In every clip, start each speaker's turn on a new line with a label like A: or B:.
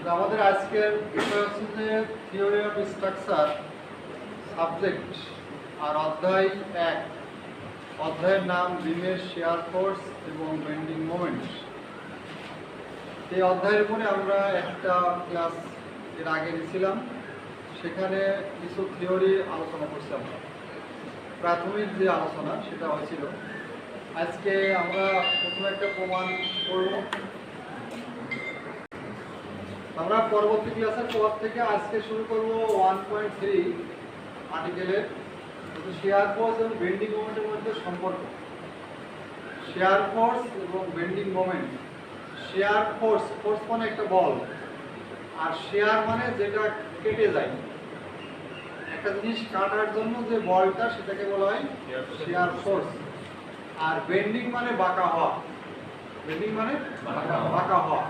A: আমাদের আজকের বিষয় হচ্ছে যে থিওরি অফ স্ট্রাকচার সাবজেক্ট আর অধ্যায় 1। অধ্যায়ের নাম বিমের শেয়ার ফোর্স এবং বেন্ডিং মোমেন্ট। এই অধ্যায়ের উপরে আমরা একটা ক্লাস এর আগে নিয়েছিলাম, সেখানে কিছু থিওরি আলোচনা করছি। আমরা প্রাথমিক যে আলোচনা সেটা হয়েছিল। আজকে আমরা প্রথমে একটা প্রমাণ করব। আমরা পরবর্তী ক্লাসের পর থেকে আজকে শুরু করব 1.3 আর্টিকেলের শেয়ার ফোর্স এবং বেন্ডিং মোমেন্টের মধ্যে সম্পর্ক। শেয়ার ফোর্স এবং bending moment. Share force, force মানে একটা বল, আর শেয়ার মানে যেটা কেটে যায়। একটা জিনিস কাটার জন্য যে বলটা সেটাকে বলা হয় শেয়ার ফোর্স। আর বেন্ডিং মানে বাঁকা হওয়া। বেন্ডিং মানে বাঁকা হওয়া।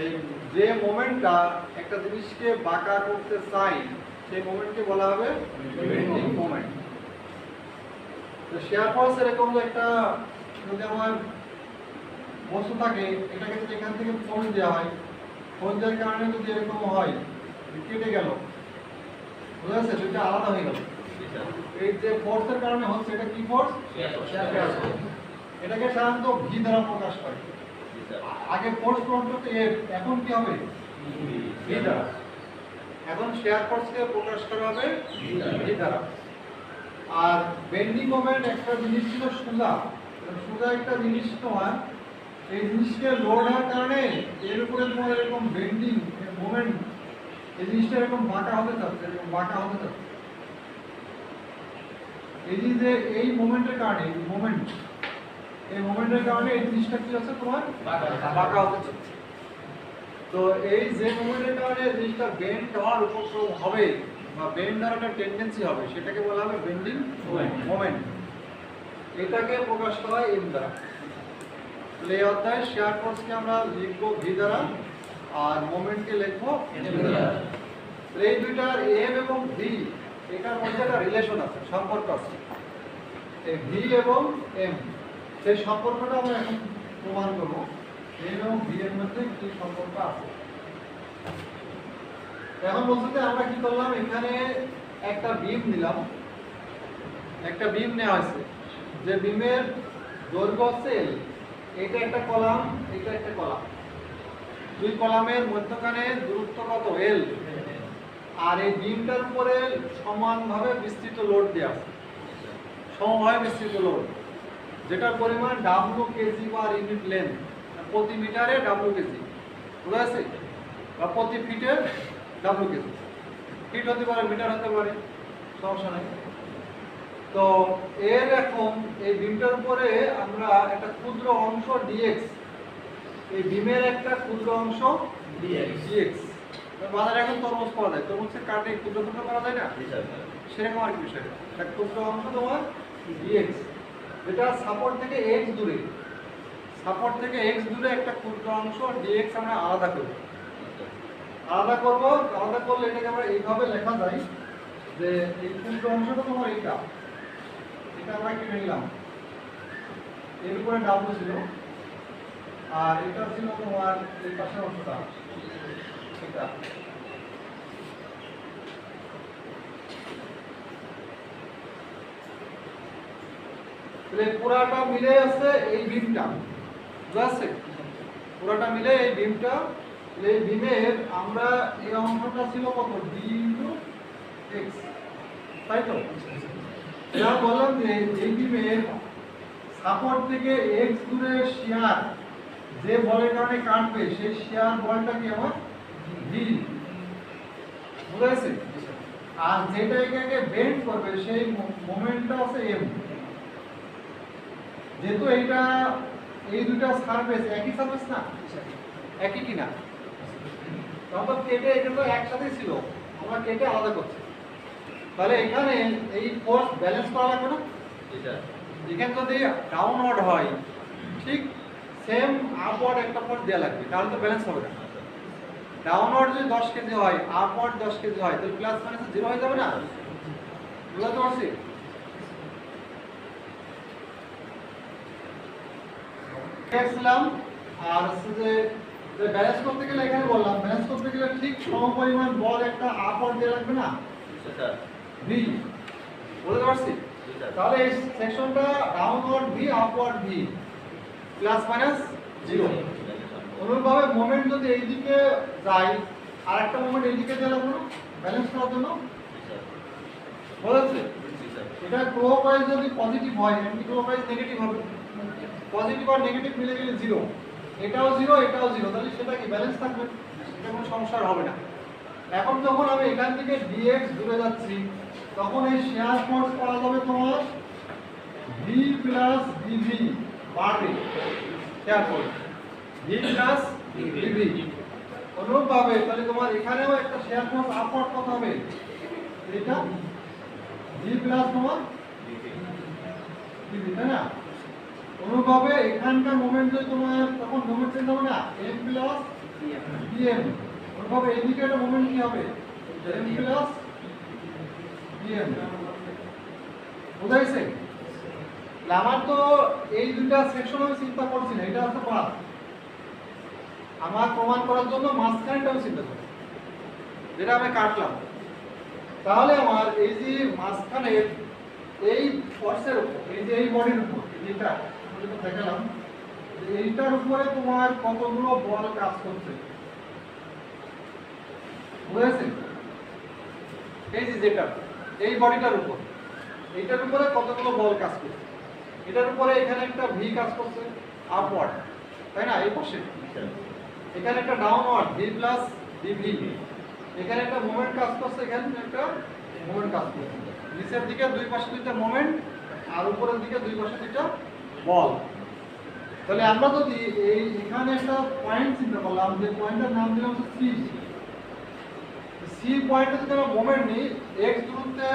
A: এই যে মোমেন্টটা একটা জিনিসকে বাঁকা করতে চাই সেই মোমেন্টকে বলা হবে বেন্ডিং মোমেন্ট। তো শেয়ার ফোর্স এরকম একটা, যদি আমার বস্তু থাকে, এটাকে যদি এখান থেকে ফোর্স দেওয়া হয়, ফোর্স দেওয়ার কারণে যদি এরকম হয় কেটে গেল, বুঝা যাচ্ছে, দুইটা আলাদা হয়ে গেল। এই যে ফোর্সের কারণে হচ্ছে, এটা কি ফোর্স? Share force. এটাকে সাধারণত ভি দ্বারা প্রকাশ করে। আগে ফোর্স প্রকাশ এফ, এখন কি হবে? ভি দ্বারা। এখন শেয়ার ফোর্সকে প্রকাশ করা হবে ভি দ্বারা। আর বেন্ডিং মোমেন্ট একটা জিনিস ছিল সোজা, সোজা একটা জিনিস তোমার, এই জিনিসকে লোড হওয়ার কারণে এর উপরে তোমার এরকম বেন্ডিং মোমেন্ট, এই জিনিসটা এরকম বাঁকা হতে চাচ্ছে, এরকম বাঁকা হতে চাচ্ছে। এই যে এই মোমেন্টের কারণে, এই মোমেন্টের কারণে এই জিনিসটা কি হচ্ছে তোমার বাঁকা হতে চাচ্ছে। তো এই যে মোমেন্টের কারণে জিনিসটা বেন্ড হওয়ার উপক্রম হবে বা বেন্ড হওয়ার একটা টেন্ডেন্সি হবে, সেটাকে বলা হবে বেন্ডিং মোমেন্ট। এটাকে প্রকাশ করা হয় এম দ্বারা। তাহলে এই অধ্যায়ে শেয়ার ফোর্সকে আমরা লিখবো ভি দ্বারা, আর মোমেন্টকে লিখবো এম দ্বারা। এই দুইটার এম এবং ভি, এটার মধ্যে একটা রিলেশন আছে, সম্পর্ক আছে। এই ভি এবং এম, সেই সম্পর্কটা আমরা এখন প্রমাণ করবো। এম এবং ভি এর মধ্যে কি সম্পর্ক আছে। এখন বলতে যে আমরা কি করলাম, এখানে একটা বিম নিলাম, একটা বিম নেওয়া হয়েছে, যে বিমের দৈর্ঘ্য হচ্ছে এল। এটা একটা কলাম, এটা একটা কলাম, দুই কলামের মধ্যখানে দূরত্ব কত? এল। আর এই বিমটার উপরে সমানভাবে বিস্তৃত লোড দেওয়া আছে, সমভাবে বিস্তৃত লোড, যেটার পরিমাণ W KG per unit length. প্রতি মিটারে ডাব্লু কেজি, বুঝা আছে, বা প্রতি ফিটে ডাব্লু কেজি। ফিট হতে পারে, মিটার হতে পারে, সমস্যা নেই। তো এর এখন এই বিমটার উপরে আমরা একটা ক্ষুদ্র অংশ ডিএক্স, এই বিমের একটা ক্ষুদ্র অংশ ডিএক্স। বাজারে এখন তরমুজ পাওয়া যায়, তরমুজের কাটে ক্ষুদ্র ক্ষুদ্র করা যায় না, সেরকম আর কি বিষয়। একটা ক্ষুদ্র অংশ তোমার ডিএক্স, যেটা সাপোর্ট থেকে এক্স দূরে, সাপোর্ট থেকে এক্স দূরে একটা ক্ষুদ্র অংশ ডিএক্স আমরা আলাদা করব। আলাদা করলে এটাকে আমরা এইভাবে লেখা যায় যে এই ক্ষুদ্র অংশটা তোমার এটা আমরা কেটে নিলাম। এর উপরে ডাব্লু ছিল, আর এটা ছিল তোমার এই পাশের অংশটা, এটা। পুরাটা মিলে আছে এই বিমটা, বুঝা আছে, পুরাটা মিলে এই বিমটা। এই বিমের আমরা এই অংশটা ছিল কত? ডি ইনটু এক্স, তাই তো? এটা বললাম যে এই বিমের সাপোর্ট থেকে এক্স দূরে শিয়ার যে বলের কারণে কাটবে, সেই শিয়ার বলটা কি আমার ভি, বুঝা গেছে? আর যেটা এটাকে বেন্ড করবে সেই মোমেন্টটা আছে এম। যেহেতু এইটা, এই দুটা সারফেস একই সারফেস না, একই কিনা, তখন তো কেটে এটা তো একসাথে ছিল, আমরা কেটে আলাদা করছি। তাহলে এখানে এই ফোর্স ব্যালেন্স করা লাগবে না? এখানে যদি ডাউনওয়ার্ড হয়, ঠিক সেম আপওয়ার্ড একটা ফোর্স দেওয়া লাগবে, তাহলে তো ব্যালেন্স হবে না। ডাউনওয়ার্ড যদি 10 কেজি হয়, আপওয়ার্ড 10 কেজি হয়, তাহলে প্লাস মাইনাস 0 হয়ে যাবে না? বুঝতে পারছি? দেখছিলাম আর হচ্ছে যে ব্যালেন্স করতে গেলে এখানে বললাম ব্যালেন্স করতে গেলে ঠিক সমপরিমাণ বল একটা আপওয়ার্ড দিয়ে রাখবে না ভি, বুঝতে পারছি? তাহলে এই সেকশনটা downward V upward V plus minus 0। অনুরূপভাবে মোমেন্ট যদি এইদিকে যায় আর একটা মোমেন্ট এইদিকে দিলাম না ব্যালেন্স করার জন্য, বুঝতে এটা ক্লকওয়াইজ যদি পজিটিভ হয় অ্যান্টি ক্লকওয়াইজ নেগেটিভ হবে, পজিটিভ আর নেগেটিভ মিলে গেলে 0, এটাও 0 এটাও 0, তাহলে সেটা কি ব্যালেন্স থাকবে, এটা কোনো সমস্যা হবে না। এখন যখন আমি এখান থেকে dx দূরে যাচ্ছি তখন এই শেয়ার ফোর্স পাওয়া যাবে তোমার v প্লাস dv বাড়বে, share force v plus dv। অনুরূপভাবে তাহলে তোমার এখানেও একটা শেয়ার ফোর্স আপওয়ার্ড কত হবে, এটা v প্লাস তোমার dv, তাই না? অনুরূপভাবে এখানকার মোমেন্ট যদি তোমার তখন মোমেন্ট চেঞ্জ হবে না m প্লাস dm, অনুরূপভাবে এইদিকে একটা মোমেন্ট কি হবে m প্লাস dm, বুঝাইছে? আমার তো এই দুইটা সেকশন আমি চিন্তা করছি না, এটা হচ্ছে পাথ, আমার প্রমাণ করার জন্য মাঝখানেটা আমি চিন্তা করছি যেটা আমি কাটলাম। তাহলে আমার এই যে মাঝখানের এই ফোর্সের উপর এই যে এই বডির উপর যেটা দেখালাম এইটার উপরে তোমার কতগুলো বল কাজ করছে, বুঝেছেন? এই যে যেটা এই বডিটার উপর এইটার উপরে কতগুলো বল কাজ করছে, এটার উপরে এখানে একটা ভি কাজ করছে আপওয়ার্ড, তাই না? এই পাশে এখানে একটা ডাউনওয়ার্ড ভি প্লাস ডিভি, এখানে একটা মোমেন্ট কাজ করছে, এখানে একটা মোমেন্ট কাজ করছে, নিচের দিকে দুই পাশে দুইটা মোমেন্ট আর উপরের দিকে দুই পাশে দুইটা বল। তাহলে আমরা যদি এই এখানে একটা পয়েন্ট চিন্তা করলাম, যে পয়েন্টের নাম দিলাম সি, সি পয়েন্টে যদি আমরা মোমেন্ট নিই x দূরত্বে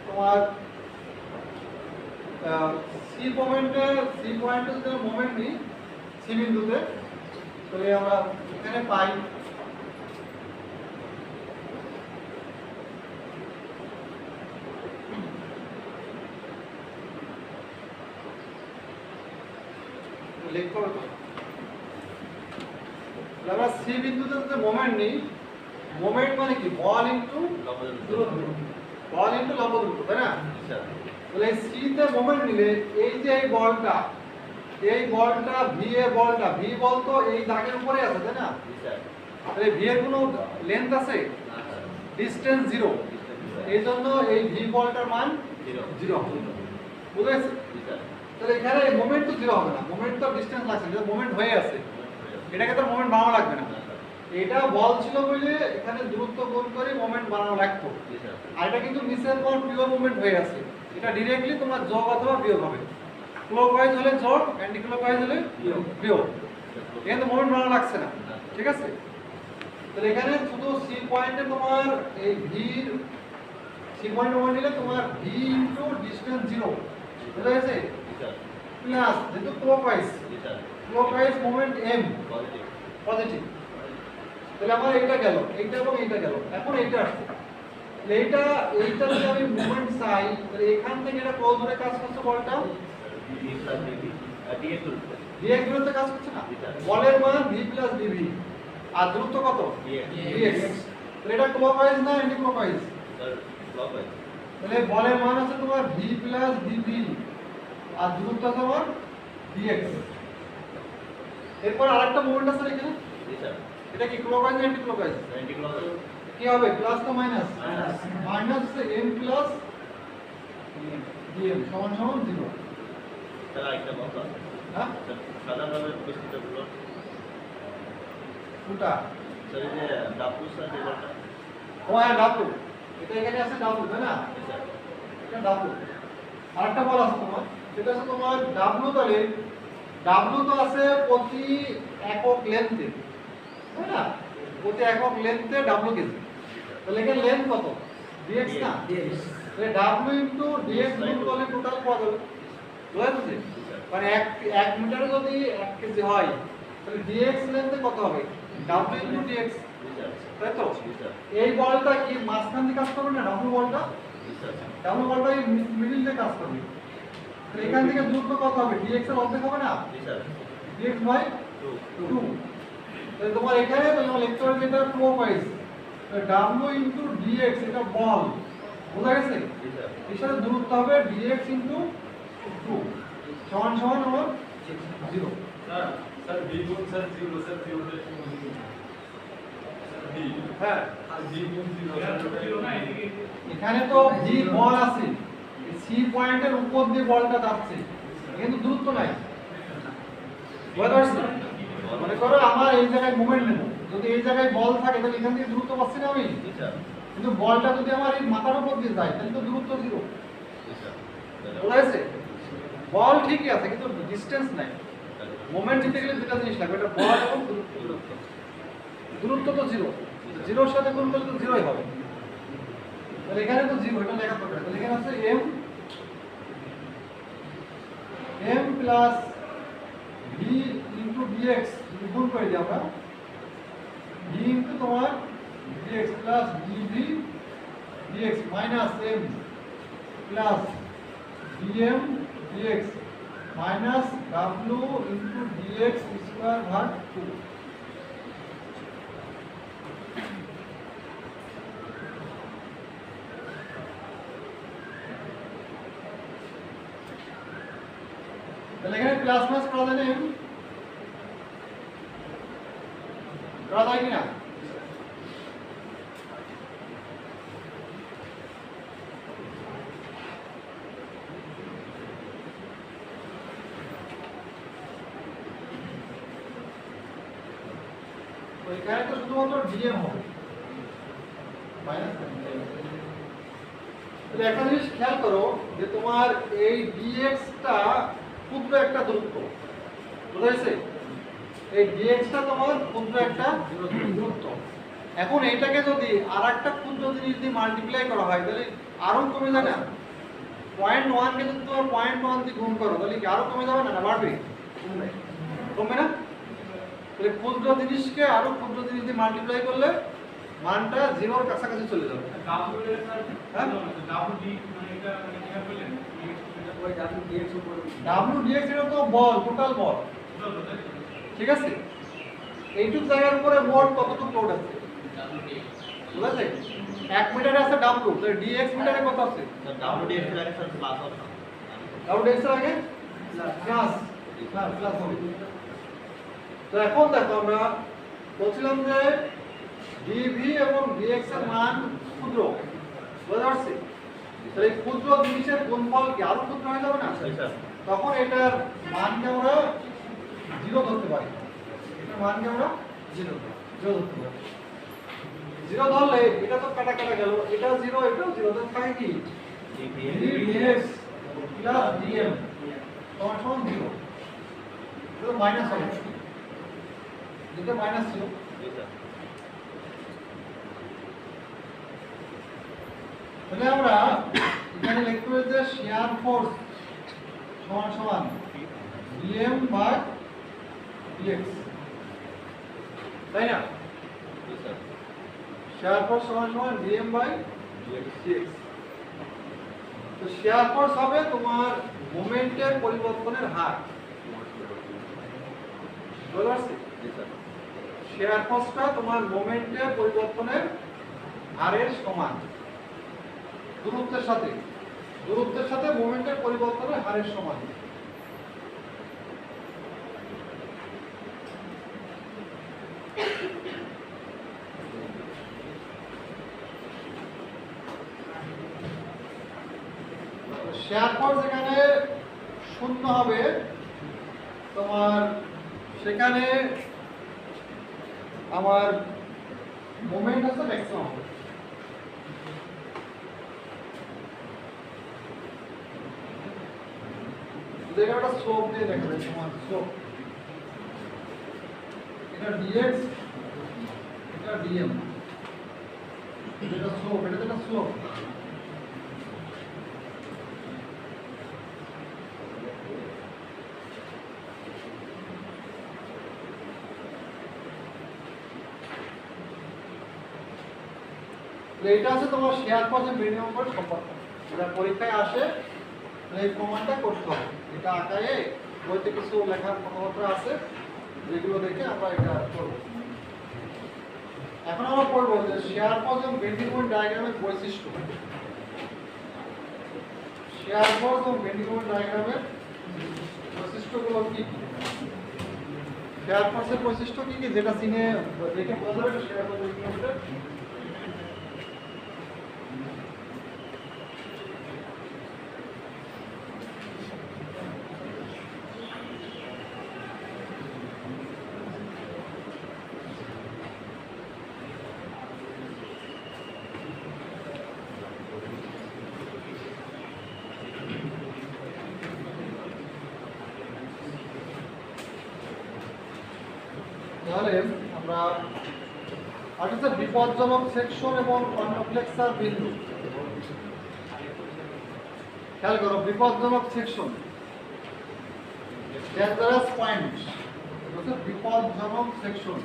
A: তোমার সি পয়েন্টে যদি আমরা মোমেন্ট নিই সি বিন্দুতে, তাহলে আমরা এখানে পাই লিখতে হবে। আমরা সি বিন্দুতে যদি মোমেন্ট নিই, মোমেন্ট মানে কি বল ইনটু দূরত্ব, বল ইনটু লম্ব দূরত্ব, তাই না? তাহলে সি তে মোমেন্ট নিলে এই যে এই বলটা ভি এ বলটা, ভি বল তো এই দাগের উপরে আছে, তাই না? তাহলে ভি এর কোনো লেন্থ আছে, ডিসটেন্স 0, এই জন্য এই ভি বলটার মান 0 হবে, বুঝেছো? তাহলে এখানে মোমেন্ট তো 0 হবে না, মোমেন্ট তো ডিসটেন্স লাগছে, যেটা মোমেন্ট হয়ে আছে এটাকে তো মোমেন্ট বানানো লাগবে না, এটা বল ছিল বলে এখানে দূরত্ব গুণ করে মোমেন্ট বানানো লাগতো, আর এটা কিন্তু নিচের পর পিওর মোমেন্ট হয়ে আছে, এটা डायरेक्टली তোমার যোগ অথবা বিয়োগ হবে, ক্লকওয়াইজ হলে যোগ, অ্যান্টি ক্লকওয়াইজ হলে বিয়োগ, এখানে মোমেন্ট বানানো লাগছে না, ঠিক আছে? তাহলে এখানে শুধু সি পয়েন্টে তোমার এই ভি সি পয়েন্ট মোমেন্ট নিলে তোমার ভি ইনটু ডিসটেন্স 0, বুঝা গেছে? প্লাস যেহেতু ক্লকওয়াইজ মোমেন্ট এম পজিটিভ, তাহলে আমার এইটা গেল, এইটা এবং এইটা গেল, এখন এইটা আসছে, এইটা যদি আমি মোমেন্ট চাই তাহলে এখান থেকে এটা কত দূরে কাজ করছে বলটা, dx দূরত্বে কাজ করছে না, বলের মান v প্লাস dv আর দূরত্ব কত dx, তাহলে এটা ক্লকওয়াইজ না অ্যান্টি ক্লকওয়াইজ? ক্লকওয়াইজ। তাহলে বলের মান আছে তোমার v প্লাস dv আর দূরত্ব আছে তোমার dx। এরপর আরেকটা মোমেন্ট আছে এখানে, এটা কি ক্লকওয়াইজ না অ্যান্টি ক্লকওয়াইজ? Anti clockwise. কি হবে প্লাস তো minus, minus m plus dm সমান সমান 0।
B: তাহলে একটা কথা,
A: হ্যাঁ
B: সাধারণভাবে বিস্তৃতগুলো
A: কোনটা
B: স্যার এই যে ডাব্লু স্যার যে বলটা,
A: ও হ্যাঁ ডাব্লু, এটা এখানে আছে ডাব্লু, তাই না? এটা ডাব্লু। আরেকটা বল আছে তোমার, সেটা আছে তোমার ডাব্লু, তাহলে ডাব্লু তো আছে প্রতি একক লেন্থে, তাই না? প্রতি একক লেন্থে ডাব্লু কেজি, তাহলে এখানে লেন্থ কত dx না, তাহলে ডাব্লু ইনটু dx গুণ করলে টোটাল পাওয়া যাবে, বুঝতে? মানে 1 মিটারে যদি 1 কেজি হয় তাহলে dx লেন্থে কত হবে w ইনটু dx, তাই তো? এই বলটা কি মাঝখান দিয়ে কাজ করবে না, w বলটা এই মিডল দিয়ে কাজ করবে, তাহলে এখান থেকে দূরত্ব কত হবে, dx এর অর্ধেক হবে না, dx বাই 2, তাহলে তোমার এখানে তোমার লিখতে হবে যেটা ক্লকওয়াইজ w ইনটু dx এটা বল বোঝা গেছে
B: জি স্যার
A: এর সাথে দূরত্ব হবে dx ইনটু 2 সমান সমান আমার 0
C: স্যার স্যার বি গুণ স্যার 0 স্যার 0 তে স্যার বি
A: হ্যাঁ
C: আর বি গুণ 0 স্যার 0 না এদিকে
A: এখানে তো v বল আছে সি পয়েন্টের উপর দিয়ে বলটা যাচ্ছে কিন্তু দূরত্ব নাই বুঝতে পারছো মনে করো আমার এই জায়গায় মোমেন্ট নেব যদি এই জায়গায় বল থাকে তাহলে এখান থেকে দূরত্ব পাচ্ছি না আমি
B: জি স্যার
A: কিন্তু বলটা যদি আমার এই মাথার উপর দিয়ে যায় তাহলে তো দূরত্ব 0
B: জি স্যার
A: বোঝা গেছে বল ঠিকই আছে কিন্তু ডিসটেন্স নাই মোমেন্ট দিতে গেলে দুটো জিনিস লাগবে এটা বল এবং দূরত্ব দূরত্ব তো 0 0 এর সাথে গুণ করলে তো 0ই হবে তাহলে এখানে তো 0 এটা লেখা দরকার তাহলে এখানে আছে m plus v into dx যদি গুণ করে দিই আমরা v ইনটু তোমার dx plus dv dx minus m plus dm dx minus w into dx square ভাগ 2 তাহলে এখানে প্লাস মাইনাস করা যায় না m করা যায় কিনা তো এখানে তো শুধুমাত্র dm হবে মাইনাস তাহলে একটা জিনিস খেয়াল করো যে তোমার এই dx টা ক্ষুদ্র একটা দূরত্ব বুঝা গেছে এই dx টা তোমার ক্ষুদ্র একটা দূরত্ব এখন এইটাকে যদি আরেকটা ক্ষুদ্র জিনিস দিয়ে মাল্টিপ্লাই করা হয় তাহলে আরো কমে যাবে না 0.1 কে যদি তোমার 0.1 দিয়ে গুণ করো তাহলে কি আরো কমে যাবে না বাড়বে কমবে না তাহলে ক্ষুদ্র জিনিসকে আরো ক্ষুদ্র জিনিস দিয়ে মাল্টিপ্লাই করলে মানটা 0 এর কাছাকাছি চলে যাবে
C: ডাব্লিউ এর স্যার
A: হ্যাঁ?
C: ডাব্লিউ ডি মানে এটা মানে কি বললেন
D: ওই ডাব্লিউ ডিএক্স উপর
A: w dx এটা তো বল টোটাল বল ঠিক আছে এইটুক জায়গার উপরে মোট কতটুকু লোড আছে বুঝা যায় 1 মিটারে আছে w তাহলে dx মিটারে কত আছে
B: স্যার WDF এর আগে স্যার প্লাস হবে
A: w dx এর আগে প্লাস প্লাস হবে তো এখন দেখো আমরা বলছিলাম যে dv এবং dx এর মান ক্ষুদ্র বুঝতে পারছি তাহলে এই ক্ষুদ্র জিনিসের গুণফল কি আরো ক্ষুদ্র হয়ে যাবে না
B: জি স্যার
A: তখন এটার মানকে আমরা 0 ধরতে পারি এটার মানকে আমরা 0 ধরতে পারি 0 ধরলে এটা তো কাটা কাটা গেল এটা 0 এটাও 0 তো থাকে কি dx প্লাস dm সমান 0 এটা মাইনাস হবে এটা মাইনাস ছিল
B: জি স্যার
A: তাহলে আমরা এখানে লিখতে হবে যে শিয়ার ফোর্স সমান সমান dm বাই dx তাই না
B: জি স্যার
A: শিয়ার ফোর্স সমান সমান dm বাই
B: dx
A: dx তো শিয়ার ফোর্স হবে তোমার মোমেন্টের পরিবর্তনের হার বুঝতে পারছি
B: জি স্যার
A: শিয়ার ফোর্সটা তোমার মোমেন্টের পরিবর্তনের হারের সমান দূরত্বের সাথে মোমেন্টের পরিবর্তনের হারের সমান শেয়ার ফোর্স এখানে 0 হবে তোমার সেখানে আমার মোমেন্ট আছে ম্যাক্সিমাম হবে যেটা একটা স্লোপ দিয়ে দেখা যায় সমান স্লোপ এটা dx এটা dm এটা স্লোপ এটা যেটা স্লোপ এটা আছে তোমার শেয়ার ফোর্স এর মিনিমাম করে সম্পর্ক এটা পরীক্ষায় আসে এই প্রমাণটা করতে হবে এটা আকারে বইতে কিছু লেখার কথাবার্তা আছে যেগুলো দেখে আমরা এটা করব এখন আমরা পড়বো যে শেয়ার ফোর্স এবং বেন্ডিং মোমেন্ট ডায়াগ্রামের বৈশিষ্ট্য। শেয়ার ফোর্স এবং বেন্ডিং মোমেন্ট ডায়াগ্রামের বৈশিষ্ট্যগুলো কি কি? শেয়ার ফোর্সের বৈশিষ্ট্য কি কি যেটা চিনে দেখে বোঝা যাবে শেয়ার ফোর্স বেন্ডিং মোমেন্টের? তাহলে আমরা আচ্ছা বিপজ্জনক সেকশন এবং কন্ট্রাফ্লেক্সার বিন্দু খেয়াল করো। বিপজ্জনক সেকশন ডেঞ্জারাস পয়েন্ট, বিপজ্জনক সেকশন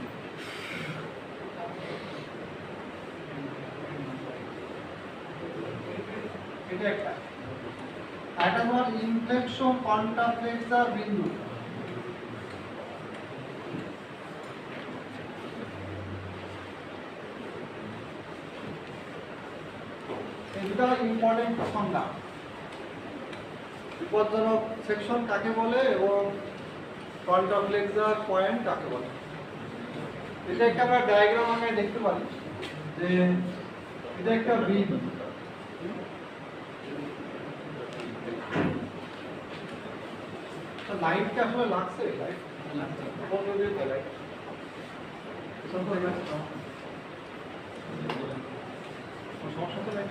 A: এটা একটা। আর এটা তোমার ইনফ্লেকশন কন্ট্রাফ্লেক্সার বিন্দু। এটা ইম্পর্টেন্ট সংজ্ঞা। বিপজ্জনক সেকশন কাকে বলে এবং কন্ট্রাফ্লেক্সার পয়েন্ট কাকে বলে। এটা একটা আমরা ডায়াগ্রাম আকারে দেখতে পারি যে এটা একটা বিম, লাইটটা আসলে লাগছে, লাইট বন্ধ দিয়ে দাও, লাইট সমস্যা তো নাই।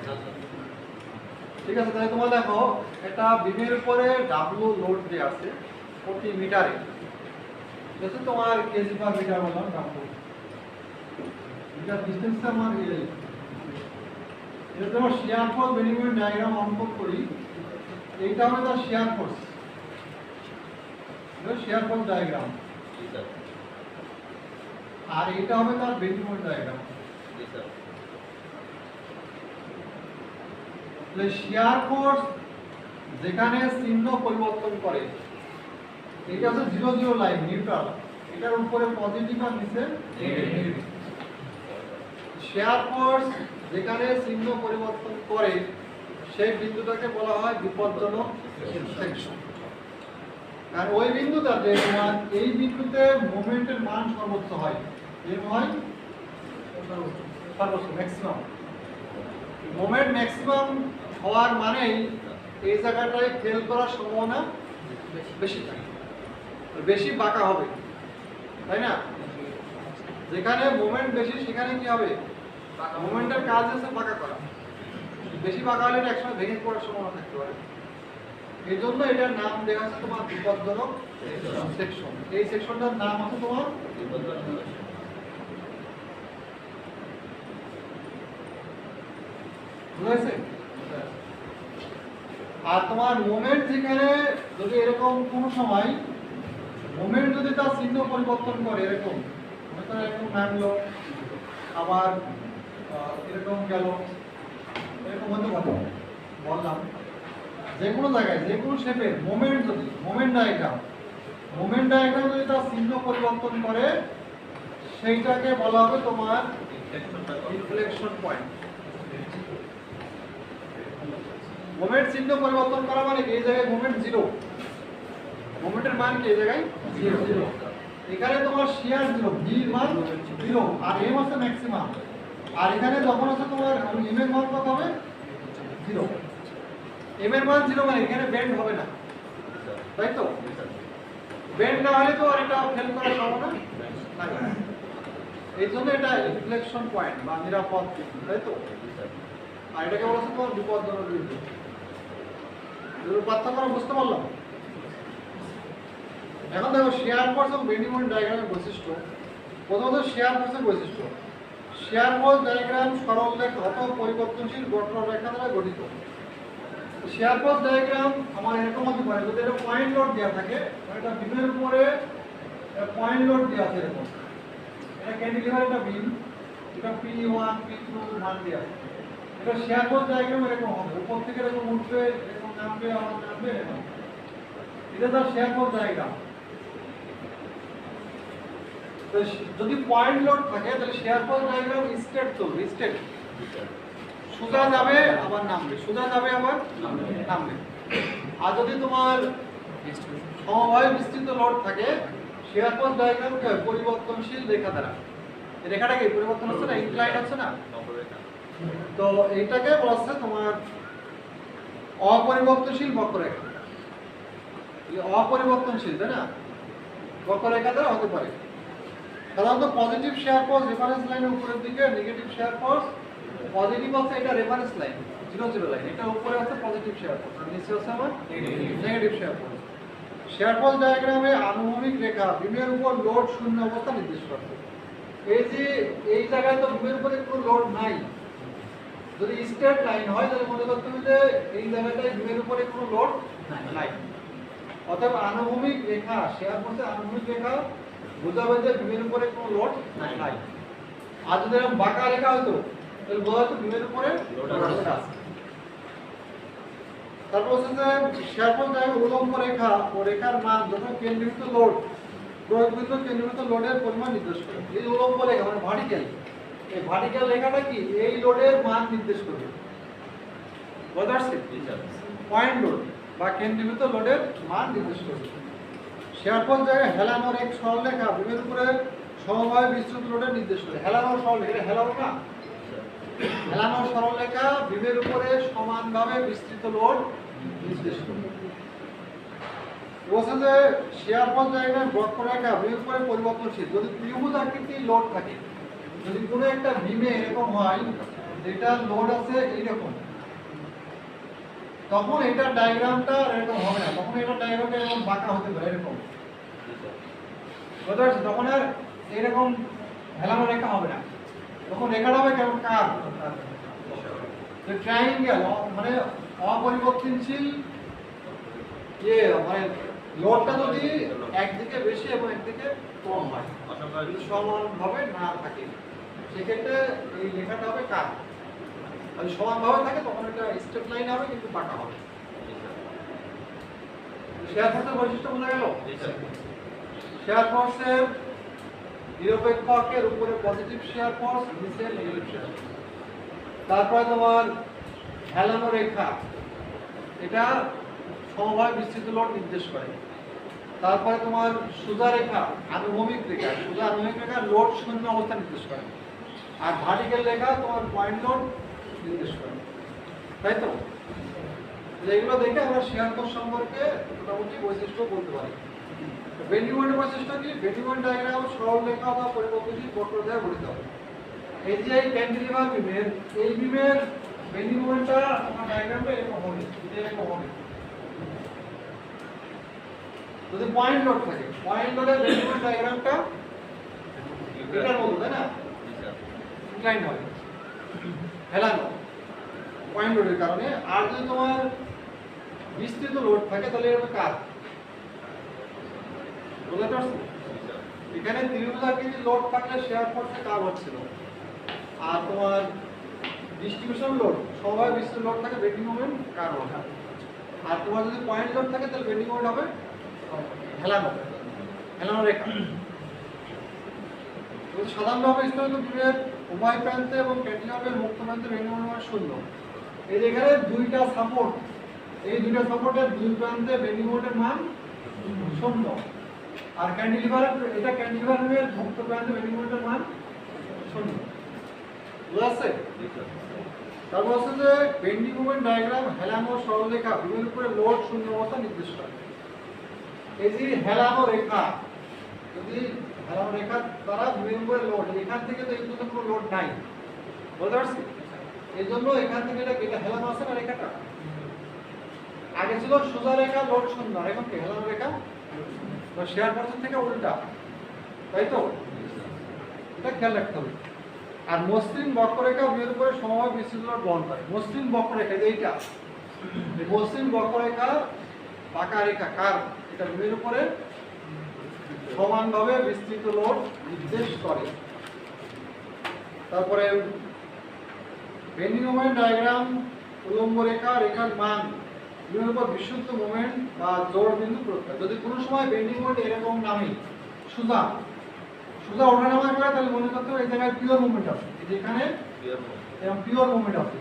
A: ঠিক আছে, তাহলে তোমরা দেখো এটা বিমের উপরে ডাব্লু লোড দেওয়া আছে প্রতি মিটারে, যেহেতু তোমার কেজি পার মিটার বললাম ডাব্লু, এটা ডিসটেন্সটা আমার এটা তোমার shear force bending moment diagram অঙ্কন করি। এইটা হবে তার shear force, shear force diagram, আর এটা হবে তার bending moment diagram. Shear force যেখানে চিহ্ন পরিবর্তন করে, এটা হচ্ছে 0 0 লাইন নিউট্রাল, এটার উপরে পজিটিভ আর নিচে নেগেটিভ। শেয়ার ফোর্স যেখানে চিহ্ন পরিবর্তন করে সেই বিন্দুটাকে বলা হয় বিপজ্জনক সেকশন। আর ওই বিন্দুটাতে তোমার এই বিন্দুতে মোমেন্টের মান সর্বোচ্চ হয়, এম হয় সর্বোচ্চ ম্যাক্সিমাম। মোমেন্ট ম্যাক্সিমাম হওয়ার মানেই এই জায়গাটায় ফেল করার সম্ভাবনা বেশি থাকে, বেশি বাঁকা হবে, তাই না? যেখানে মোমেন্ট বেশি সেখানে কি হবে, মোমেন্টের কাজ হচ্ছে বাঁকা করা। বেশি বাঁকা হলে এটা একসময় ভেঙে পড়ার সম্ভাবনা থাকতে পারে। এই জন্য এটার নাম দেওয়া আছে তোমার বিপজ্জনক সেকশন। এই সেকশনটার নাম আছে তোমার বুঝেছে? আর তোমার মোমেন্ট যেখানে যদি এরকম কোনো সময় মোমেন্ট যদি তার চিহ্ন পরিবর্তন করে, এরকম এরকম নামলো আবার এরকম গেল, এরকম হতে পারে। বললাম যে কোনো জায়গায় যে কোনো শেপের মোমেন্ট যদি মোমেন্ট ডায়াগ্রাম যদি তার চিহ্ন পরিবর্তন করে সেইটাকে বলা হবে তোমার ইনফ্লেকশন পয়েন্ট। মোমেন্ট চিহ্ন পরিবর্তন করা মানে এই জায়গায় মোমেন্ট 0, মোমেন্টের মান কি এই জায়গায় 0। এখানে তোমার শিয়ার 0, বি মান 0 আর এম আছে ম্যাক্সিমাম। আর এখানে যখন আছে তোমার এম এর মান কত হবে 0। এম এর মান 0 মানে এখানে বেন্ড হবে না, তাই তো? বেন্ড না হলে তো আর এটা ফেল করার সম্ভাবনা নাই। এই জন্য এটা ইনফ্লেকশন পয়েন্ট বা নিরাপদ বিন্দু, তাই তো? আর এটাকে বলা হচ্ছে তোমার বিপজ্জনক বিন্দু। পার্থক্য আমরা বুঝতে পারলাম। এখন দেখো শেয়ার ফোর্স এবং বেন্ডিং মোমেন্ট ডায়াগ্রামের বৈশিষ্ট্য। প্রথমত শেয়ার ফোর্সের বৈশিষ্ট্য। শেয়ার ফোর্স ডায়াগ্রাম সরল রেখা অথবা পরিবর্তনশীল বক্ররেখা দ্বারা গঠিত। শেয়ার ফোর্স ডায়াগ্রাম আমার এরকম হতে পারে, যদি এটা পয়েন্ট লোড দেওয়া থাকে, এটা বিমের উপরে পয়েন্ট লোড দেওয়া আছে এরকম, এটা ক্যান্টিলিভার, এটা বিম, এটা P1 P2 মান দেওয়া আছে। এটা শেয়ার ফোর্স ডায়াগ্রাম এরকম হবে, উপর থেকে এরকম উঠবে, এরকম নামবে, আবার নামবে, এরকম। এটা তার শেয়ার ফোর্স ডায়াগ্রাম। তো যদি পয়েন্ট লোড থাকে তাহলে শেয়ার ফোর্স ডায়াগ্রাম স্ট্রেট চলবে, স্ট্রেট সোজা যাবে আবার নামবে, সোজা যাবে আবার নামবে। আর যদি তোমার সমবায় বিস্তৃত লোড থাকে শেয়ার ফোর্স ডায়াগ্রাম কি হয়? পরিবর্তনশীল রেখা দ্বারা। এই রেখাটা কি পরিবর্তন হচ্ছে না, ইনক্লাইন হচ্ছে না,
B: বক্ররেখা।
A: তো এইটাকে বলা হচ্ছে তোমার অপরিবর্তনশীল বক্ররেখা। এই অপরিবর্তনশীল, তাই না, বক্ররেখা দ্বারা হতে পারে। সাধারণত পজিটিভ শেয়ার ফোর্স রেফারেন্স লাইনের উপরের দিকে, নেগেটিভ শেয়ার ফোর্স পজিটিভ হচ্ছে এটা রেফারেন্স লাইন 0 0 লাইন, এটা উপরে হচ্ছে পজিটিভ শেয়ার ফোর্স আর নিচে হচ্ছে আমার negative share force. Share force ডায়াগ্রামে আনুভূমিক রেখা বিমের উপর লোড শূন্য অবস্থা নির্দেশ করে। এই যে এই জায়গায় তো বিমের উপরে কোনো লোড নাই, যদি স্ট্রেট লাইন হয় তাহলে মনে করতে হবে যে এই জায়গাটায় বিমের উপরে কোনো লোড নাই। অতএব আনুভূমিক রেখা, শেয়ার ফোর্সের আনুভূমিক রেখা বোঝাবে যে বিমের উপরে কোনো লোড নাই। আর যদি এরকম বাঁকা রেখা হতো তাহলে বোঝা যেত বিমের উপরে লোড আছে। তারপর হচ্ছে যে শেয়ার ফোর্স ডায়াগ্রামে উল্লম্ব রেখা ও রেখার মান যখন কেন্দ্রীভূত লোড প্রয়োগবিন্দু কেন্দ্রীভূত লোডের পরিমাণ নির্দেশ করে। এই উল্লম্ব রেখা মানে ভার্টিক্যাল, এই ভার্টিক্যাল রেখাটা কি এই লোডের মান নির্দেশ করবে, বুঝতে পারছি? পয়েন্ট লোড বা কেন্দ্রীভূত লোডের মান নির্দেশ করবে। শেয়ার ফোর্স জায়গায় হেলানোর এক সরলরেখা বিমের উপরে সমবায় বিস্তৃত লোডের নির্দেশ করে। হেলানোর সরলরেখা, এটা হেলানো না, হেলানোর সরলরেখা বিমের উপরে সমানভাবে বিস্তৃত লোড নির্দেশ করে। বলছে যে শেয়ার ফোর্স জায়গায় বক্ররেখা বিমের উপরে পরিবর্তনশীল। যদি ত্রিভুজ আকৃতির লোড থাকে, যদি কোনো একটা বিমে এরকম হয় যেটা লোড আছে এইরকম, তখন এটা ডায়াগ্রামটা এরকম হবে না, তখন এটা ডায়াগ্রামটা এরকম বাঁকা হতে পারে, এরকম, বুঝতে পারছি? তখন আর এরকম হেলানো রেখা হবে না, তখন রেখাটা হবে কেমন কার্ভ, ট্রায়াঙ্গেল, মানে অপরিবর্তনশীল। মানে লোডটা যদি একদিকে বেশি এবং একদিকে কম হয়, যদি সমানভাবে না থাকে, সেক্ষেত্রে এই লেখাটা হবে কার্ভ। যদি সমানভাবে থাকে তখন এটা স্ট্রেট লাইন হবে কিন্তু বাঁকা হবে। শেয়ার ফোর্সের বৈশিষ্ট্য বোঝা গেল। শেয়ার ফোর্সের নিরপেক্ষকের উপরে পজিটিভ শেয়ার ফোর্স, নিচে নেগেটিভ শেয়ার ফোর্স। তারপরে তোমার হেলানো রেখা, এটা সমবায় বিস্তৃত লোড নির্দেশ করে। তারপরে তোমার সোজা রেখা আনুভূমিক রেখা, সোজা আনুভূমিক রেখা লোড শূন্য অবস্থা নির্দেশ করে। আর ভার্টিক্যাল রেখা তোমার পয়েন্ট লোড নির্দেশ করে, তাই তো? এইগুলো দেখে আমরা শেয়ার ফোর্স সম্পর্কে মোটামুটি বৈশিষ্ট্য বলতে পারি। বেন্ডিং মোমেন্টের বৈশিষ্ট্য কি? বেন্ডিং মোমেন্ট ডায়াগ্রাম সরল রেখা অথবা পরিবর্তনশীল বক্ররেখা গঠিত হবে। এই যে এই ক্যান্টিলিভার বিমের, এই বিমের বেন্ডিং মোমেন্টটা আমার ডায়াগ্রামটা এরকম হবে, এরকম হবে। যদি পয়েন্ট লোড থাকে, পয়েন্ট লোডের বেন্ডিং মোমেন্ট ডায়াগ্রামটা এটার মতো, তাই না, ইনক্লাইন হবে, হেলানো পয়েন্ট লোডের কারণে। আর যদি তোমার বিস্তৃত লোড থাকে তাহলে এর কার্ভ, বুঝতে পারছো? এখানে ত্রিভুজ আকৃতির লোড থাকলে শেয়ার ফোর্সে কার্ভ হচ্ছিল, আর তোমার ডিস্ট্রিবিউশন লোড, সমবায় বিস্তৃত লোড থাকে বেন্ডিং মোমেন্ট কার্ভ হবে। আর তোমার যদি পয়েন্ট লোড থাকে তাহলে বেন্ডিং মোমেন্ট হবে হেলানো, হেলানো রেখা। সাধারণভাবে স্থিত বিমের উভয় প্রান্তে এবং ক্যান্টিলিভারের মুক্ত প্রান্তে বেন্ডিং মোমেন্ট শূন্য। এই যে এখানে দুইটা সাপোর্ট, এই দুইটা সাপোর্টের দুই প্রান্তে বেন্ডিং মোমেন্টের মান শূন্য। আর ক্যান্টিলিভারের, এটা ক্যান্টিলিভারের মুক্ত প্রান্তে বেন্ডিং মোমেন্টের মান শূন্য, বুঝা যাচ্ছে? তারপর হচ্ছে যে বেন্ডিং মোমেন্ট ডায়াগ্রাম হেলানো সরলরেখা বিমের উপরে লোড শূন্য অবস্থা নির্দেশ করে। এই যে হেলানো রেখা, যদি হেলানো রেখা দ্বারা বিমের উপরে লোড, এখান থেকে তো এই পর্যন্ত কোনো লোড নাই, বুঝতে পারছি? এই জন্য এখান থেকে এটা হেলানো আছে না রেখাটা, আগে ছিল সোজা রেখা লোড শূন্য, আর এখন কি হেলানো রেখা শেয়ার ফোর্স থেকে উল্টা, তাই তো? এটা খেয়াল রাখতে হবে। আর মসৃণ বক্ররেখা বিমের উপরে সমবায় বিস্তৃত লোড বহন করে। মসৃণ বক্ররেখা এইটা, এই মসৃণ বক্ররেখা বাঁকা রেখা কার্ভ, এটা বিমের উপরে সমানভাবে বিস্তৃত লোড নির্দেশ করে। তারপরে বেন্ডিং মোমেন্ট ডায়াগ্রাম উল্লম্ব রেখা, রেখার মান বিমের উপর বিশুদ্ধ মোমেন্ট বা জোড় বিন্দু প্রয়োগ করে। যদি কোনো সময় বেন্ডিং মোমেন্ট এরকম নামে সোজা সোজা ওঠানামা করে তাহলে মনে করতে হবে এই জায়গায় পিওর মুভমেন্ট আছে, এই যে এখানে এরকম পিওর মুভমেন্ট আছে,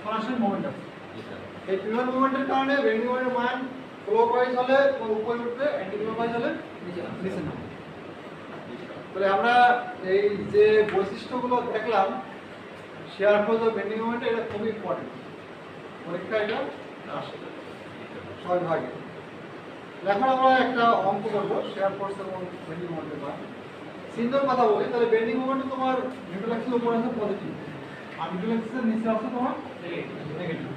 A: সরাসরি মুভমেন্ট আছে।
B: জি স্যার।
A: এই পিওর মুভমেন্টের কারণে বেন্ডিং মোমেন্টের মান ক্লকওয়াইজ হলে উপরে উঠবে, অ্যান্টি ক্লকওয়াইজ হলে নিচে নামবে। তাহলে আমরা এই যে বৈশিষ্ট্যগুলো দেখলাম শেয়ার ফোর্স ও বেন্ডিং মোমেন্টে, এটা খুবই ইম্পর্টেন্ট, পরীক্ষায় এটা আসে 6 ভাগে। এখন আমরা একটা অঙ্ক করবো শেয়ার ফোর্স এবং বেন্ডিং মোমেন্টের মান। সিন্ধুর কথা বলি, তাহলে বেন্ডিং মোমেন্ট তোমার নিউট্রাল অ্যাক্সিসের উপরে আছে পজিটিভ, আর নিউট্রাল অ্যাক্সিসের নিচে আছে তোমার নেগেটিভ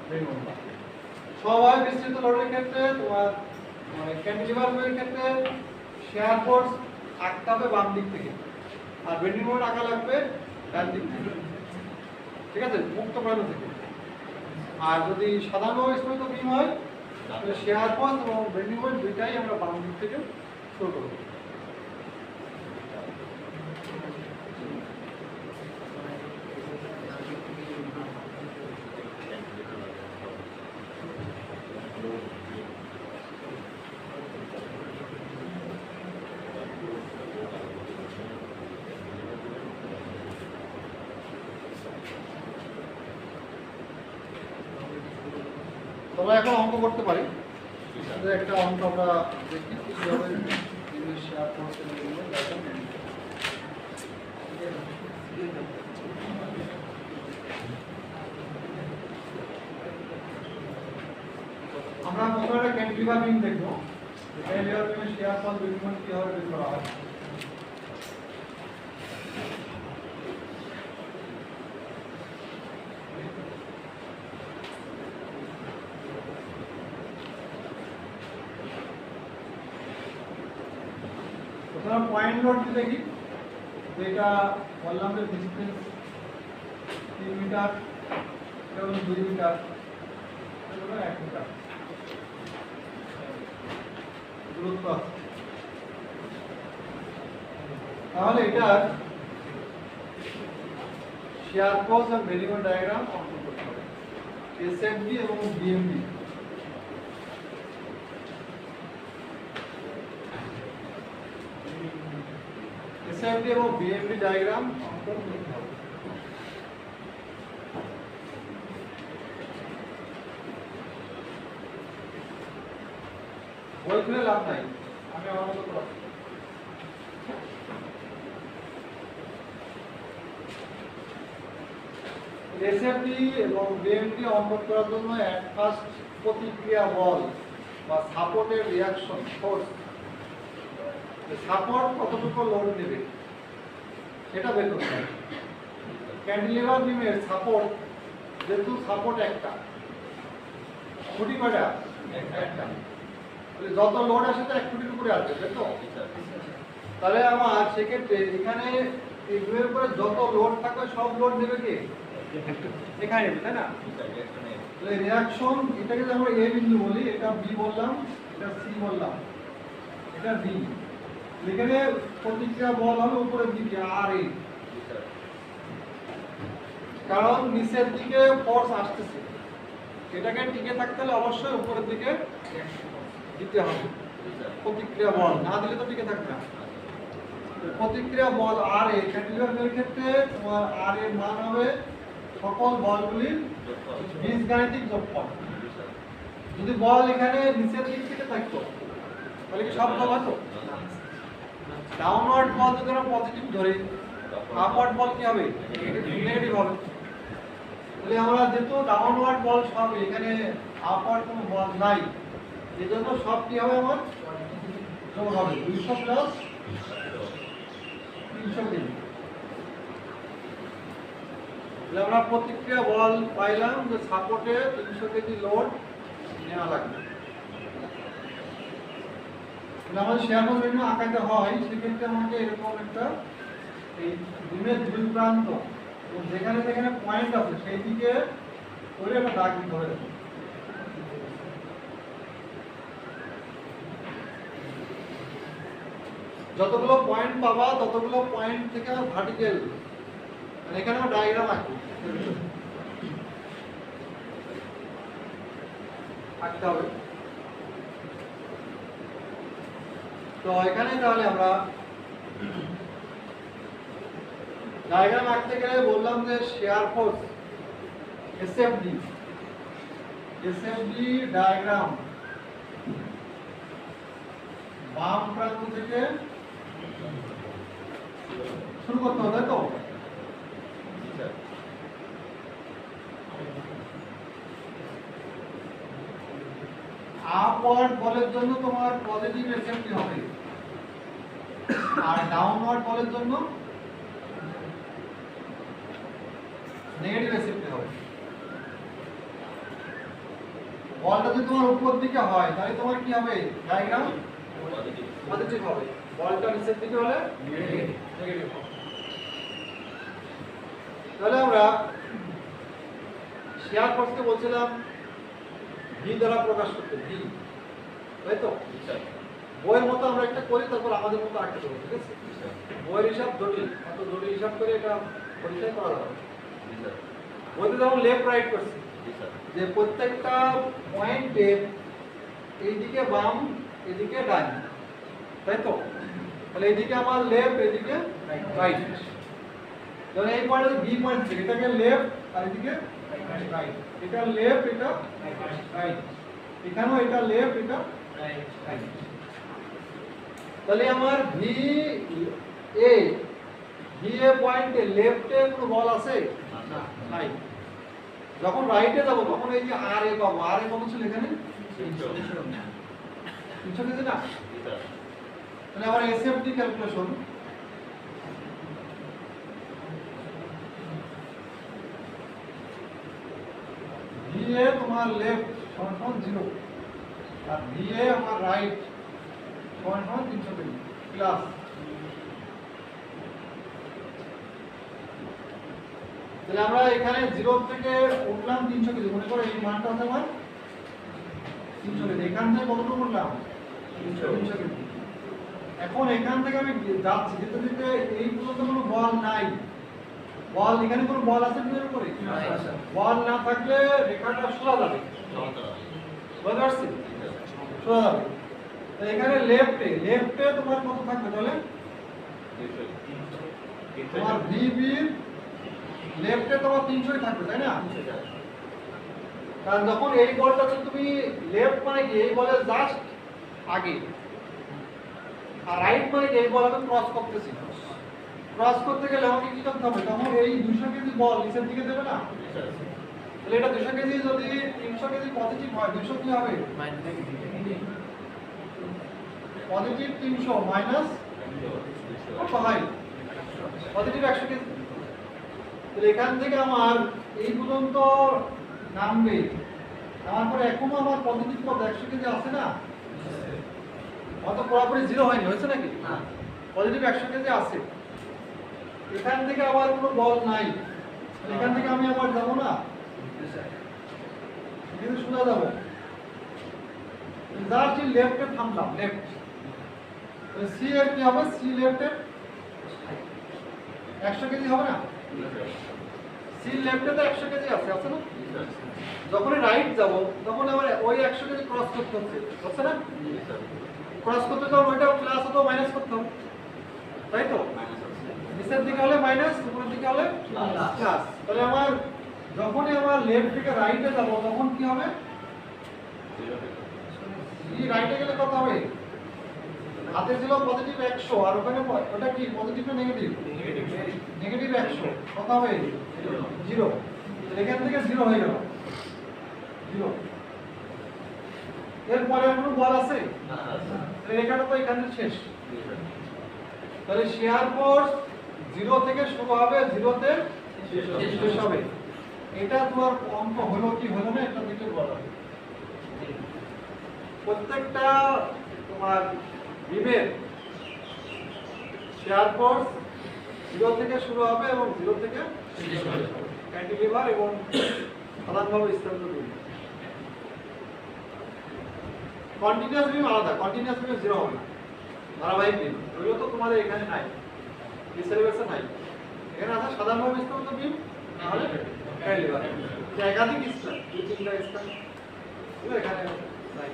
A: বেন্ডিং মোমেন্ট। সমবায় বিস্তৃত লোডের ক্ষেত্রে তোমার মানে ক্যান্টিলিভার ওয়ের ক্ষেত্রে শেয়ার ফোর্স আঁকতে হবে বাম দিক থেকে, আর বেন্ডিং মোমেন্ট আঁকা লাগবে ডান দিক থেকে, ঠিক আছে, মুক্ত প্রান্ত থেকে। আর যদি সাধারণভাবে স্পষ্ট বিম হয় তাহলে শেয়ার ফোর্স এবং বেন্ডিং মোমেন্ট দুইটাই আমরা বাম দিক থেকে শুরু করব। তোমরা এখন অঙ্ক করতে পারি, একটা অঙ্ক আমরা দেখি কিভাবে শেয়ার ফোর্স এবং বেন্ডিং মোমেন্ট ডায়াগ্রাম নির্ণয় করা যায়। আমরা প্রথমে একটা ক্যান্টিলিভার বিম দেখবো, ক্যান্টিলিভার বিমের শেয়ার ফোর্স বেন্ডিং মোমেন্ট কিভাবে বের করা হয়। পয়েন্ট লোড দেখি, যেটা বললাম যে ডিসটেন্স 3 মিটার এবং 2 মিটার এবং 1 মিটার দূরত্ব আছে। তাহলে এটার শেয়ার ফোর্স এবং বেন্ডিং মোমেন্ট ডায়াগ্রাম অঙ্কন করতে হবে, এসএফডি এবং বিএমডি। এসএফডি এবং বিএমডি ডায়াগ্রাম অঙ্কন করতে হবে। বই খুলে লাভ নাই, আমি আমার মতো করব। এসএফডি এবং বিএমডি অঙ্কন করার জন্য এট ফার্স্ট প্রতিক্রিয়া বল বা সাপোর্টের রিঅ্যাকশন ফোর্স, সাপোর্ট কতটুকু লোড নেবে সেটা বের করতে হবে। ক্যান্টিলিভার বিমের সাপোর্ট, যেহেতু সাপোর্ট একটা, খুঁটি কয়টা? একটা। যত লোড আসে তো 1 ফুটের উপরে আসবে, তাই তো? তাহলে আমার সেক্ষেত্রে এখানে এই বিমের উপরে যত লোড থাকবে সব লোড নেবে কে? এখানে নেবে, তাই না? তাহলে রিঅ্যাকশন, এটাকে যদি আমরা এ বিন্দু বলি, এটা বি বললাম, এটা সি বললাম, এটা ডি। এখানে প্রতিক্রিয়া বল হবে উপরের দিকে আর এ, কারণ নিচের দিকে ফোর্স আসতেছে, এটাকে টিকে থাকতে হলে অবশ্যই উপরের দিকে দিতে হবে প্রতিক্রিয়া বল, না দিলে তো টিকে থাকবে না। প্রতিক্রিয়া বল আর এ, ক্যান্টিলিভারের ক্ষেত্রে তোমার আর এর মান হবে সকল বলগুলির বীজগাণিতিক যোগফল। যদি বল এখানে নিচের দিক থেকে থাকতো তাহলে কি সব যোগ হতো? ডাউনওয়ার্ড বল যদি আমরা পজিটিভ ধরি, আপওয়ার্ড বল কি হবে? নেগেটিভ হবে। তাহলে আমরা যেহেতু ডাউনওয়ার্ড বল সব, এখানে আপওয়ার্ড কোনো বল নাই, এজন্য সব কি হবে আমার যোগ হবে, 200 প্লাস 300 কেজি। তাহলে আমরা প্রতিক্রিয়া বল পাইলাম যে সাপোর্টে 300 কেজি লোড নেওয়া লাগবে। আমাদের শেয়ার ফোর্স বিভিন্ন আঁকাতে হয়, সেক্ষেত্রে আমাকে এরকম একটা এই বিমের দুই প্রান্ত যেখানে যেখানে পয়েন্ট আছে সেই দিকে করে একটা দাগ দিতে হবে। যতগুলো পয়েন্ট পাবা ততগুলো পয়েন্ট থেকে ভার্টিক্যাল, মানে এখানে আমরা ডায়াগ্রাম আঁকতে হবে। তো এখানে তাহলে আমরা ডায়াগ্রাম আঁকতে গেলে বললাম যে শেয়ার ফোর্স এসএফডি ডায়াগ্রাম বাম প্রান্ত থেকে শুরু করতে হবে, তাই তো?
B: জি স্যার।
A: আপওয়ার্ড বলের জন্য তোমার পজিটিভ এসএফডি হবে, আর ডাউনওয়ার্ড বলের জন্য নেগেটিভ এসএফডি হবে। বলটা যদি তোমার উপর দিকে হয় তাহলে তোমার কি হবে? Diagram
B: positive.
A: পজিটিভ হবে, বলটা নিচের দিকে হলে নেগেটিভ হবে। তাহলে আমরা শেয়ার ফোর্সকে বলছিলাম ভি দ্বারা প্রকাশ করতে, ভি, তাই তো?
B: জি স্যার।
A: বইয়ের মতো আমরা একটা করি, তারপর আমাদের মতো আঁকতে করবো, ঠিক আছে?
B: জি স্যার।
A: বইয়ের হিসাব জটিল, এত জটিল হিসাব করে এটা পরীক্ষায় করা যাবে।
B: জি স্যার।
A: বইতে যেমন লেফট রাইট করছি,
B: জি স্যার।
A: যে প্রত্যেকটা পয়েন্টে এইদিকে বাম এদিকে ডান, তাই তো? তাহলে এইদিকে আমার লেফট, এদিকে রাইট। তাহলে এই পয়েন্টে বি পয়েন্ট থেকে এটাকে লেফট আর এদিকে রাইট, এটা লেফট এটা রাইট, এখানেও এটা লেফট এটা রাইট। তাহলে আমার ভি এ পয়েন্টে লেফটে কোনো বল আছে?
B: না।
A: নাই। যখন রাইটে যাব তখন এই যে আর এ পাবো, আর এ কত ছিল এখানে?
B: 300
A: 300 কেজি না?
B: জি স্যার।
A: তাহলে আমার এসএফডি ক্যালকুলেশন ভিএ তোমার লেফট সমান 0 আর ভিএ আমার রাইট সমান 300 কেজি প্লাস তাহলে আমরা এখানে 0 থেকে উঠলাম 300 কেজি, মনে করো এই মানটা হচ্ছে আমার 300 কেজি, এখান থেকে কতটুকু উঠলাম? 300 কেজি। এখন এখান থেকে আমি যাচ্ছি, যেতে যেতে এই পর্যন্ত কোনো বল নাই, বল এখানে কোনো বল আছে কি এর উপরে? বল না থাকলে রেখাটা সোজা যাবে, বুঝতে পারছি? সোজা যাবে। তো এখানে লেফটে তোমার কত থাকবে তাহলে? তোমার ভিবি লেফটে তোমার 300 থাকবে, তাই না? কারণ যখন এই বলটা তুমি লেফট মানে কি এই বলের জাস্ট আগে, আর রাইট মানে কি এই বল আমি ক্রস করতেছি, ক্রস করতে গেলে আমাকে কি করতে হবে? তখন এই 200 কেজি বল নিচের দিকে দেবে না? তাহলে এটা 200 কেজি যদি 300 কেজি পজিটিভ হয়, 200 কি হবে? পজিটিভ 300 মাইনাস কত হয়? Positive 100 KG. তাহলে এখান থেকে আমার এই পর্যন্ত নামবে, আমার পরে এখনো আমার পজিটিভ কত 100 কেজি আছে না? অত পুরোপুরি 0 হয়নি, হয়েছে নাকি? পজিটিভ 100 কেজি আছে। এখান থেকে আবার কোনো বল নাই, এখান থেকে আমি আবার যাবো না, কিন্তু সোজা যাবো, জাস্ট লেফটে থামলাম, লেফট। সি এর কি হবে? সি লেফটে 100 কেজি হবে না? সি লেফটে তো 100 কেজি আছে, আছে না? যখনই রাইট যাব তখন আমার ওই 100 কেজি ক্রস করতে হচ্ছে, হচ্ছে না? ক্রস করতে তখন ওইটা প্লাস অথবা মাইনাস করতে হবে, তাই তো? নিচের দিকে হলে মাইনাস, উপরের দিকে হলে প্লাস। তাহলে আমার যখনই আমার লেফট থেকে রাইটে যাব তখন কি হবে? সি রাইটে গেলে কত হবে? হাতে ছিল পজিটিভ 100 আর ওখানে ওটা কি পজিটিভ না নেগেটিভ? নেগেটিভ 100, কত হবে? 0। এখান থেকে 0 হয়ে গেল, 0। এরপরে কোনো বল আছে? রেখাটা তো এখানে শেষ। তাহলে শেয়ার ফোর্স 0 থেকে শুরু হবে, 0 তে শেষ হবে। এটা তোমার অঙ্ক হলো কি হলো না, এটা দিকে বলা হবে। প্রত্যেকটা তোমার বিমের শেয়ার ফোর্স 0 থেকে শুরু হবে এবং 0 থেকে শেষ হবে, ক্যান্টিলিভার এবং সাধারণভাবে স্তম্ভ বিম। কন্টিনিউয়াস বিম আলাদা, কন্টিনিউয়াস বিমে 0 হবে না, ধারাবাহিক বিম ওইগুলো তো তোমাদের এখানে নাই, এই সিলেবাসে নাই। এখানে আছে সাধারণভাবে স্তম্ভ বিম, না হলে ক্যান্টিলিভার, একাধিক স্তর, 2-3টা স্তর এগুলো এখানে নাই,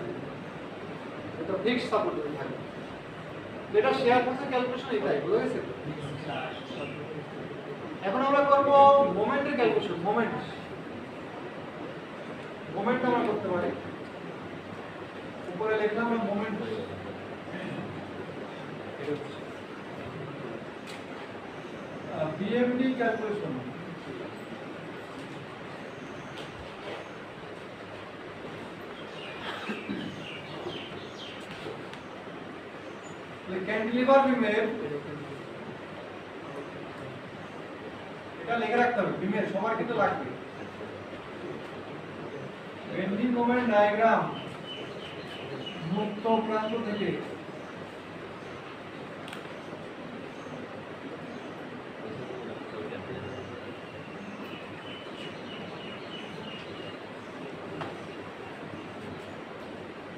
A: এটা ফিক্সড সাপোর্ট থাকবে। এটা শেয়ার ফোর্সের ক্যালকুলেশন এটাই বুঝা গেছে। এখন আমরা করব মোমেন্টের ক্যালকুলেশন। মোমেন্ট আমরা করতে পারি। উপরে লিখলাম আমরা মোমেন্ট, BMD ক্যালকুলেশন। ক্যান্টিলিভার বিমের এটা লিখে রাখতে হবে, বিমের সবার কিন্তু লাগবে। বেন্ডিং মোমেন্ট ডায়াগ্রাম মুক্ত প্রান্ত থেকে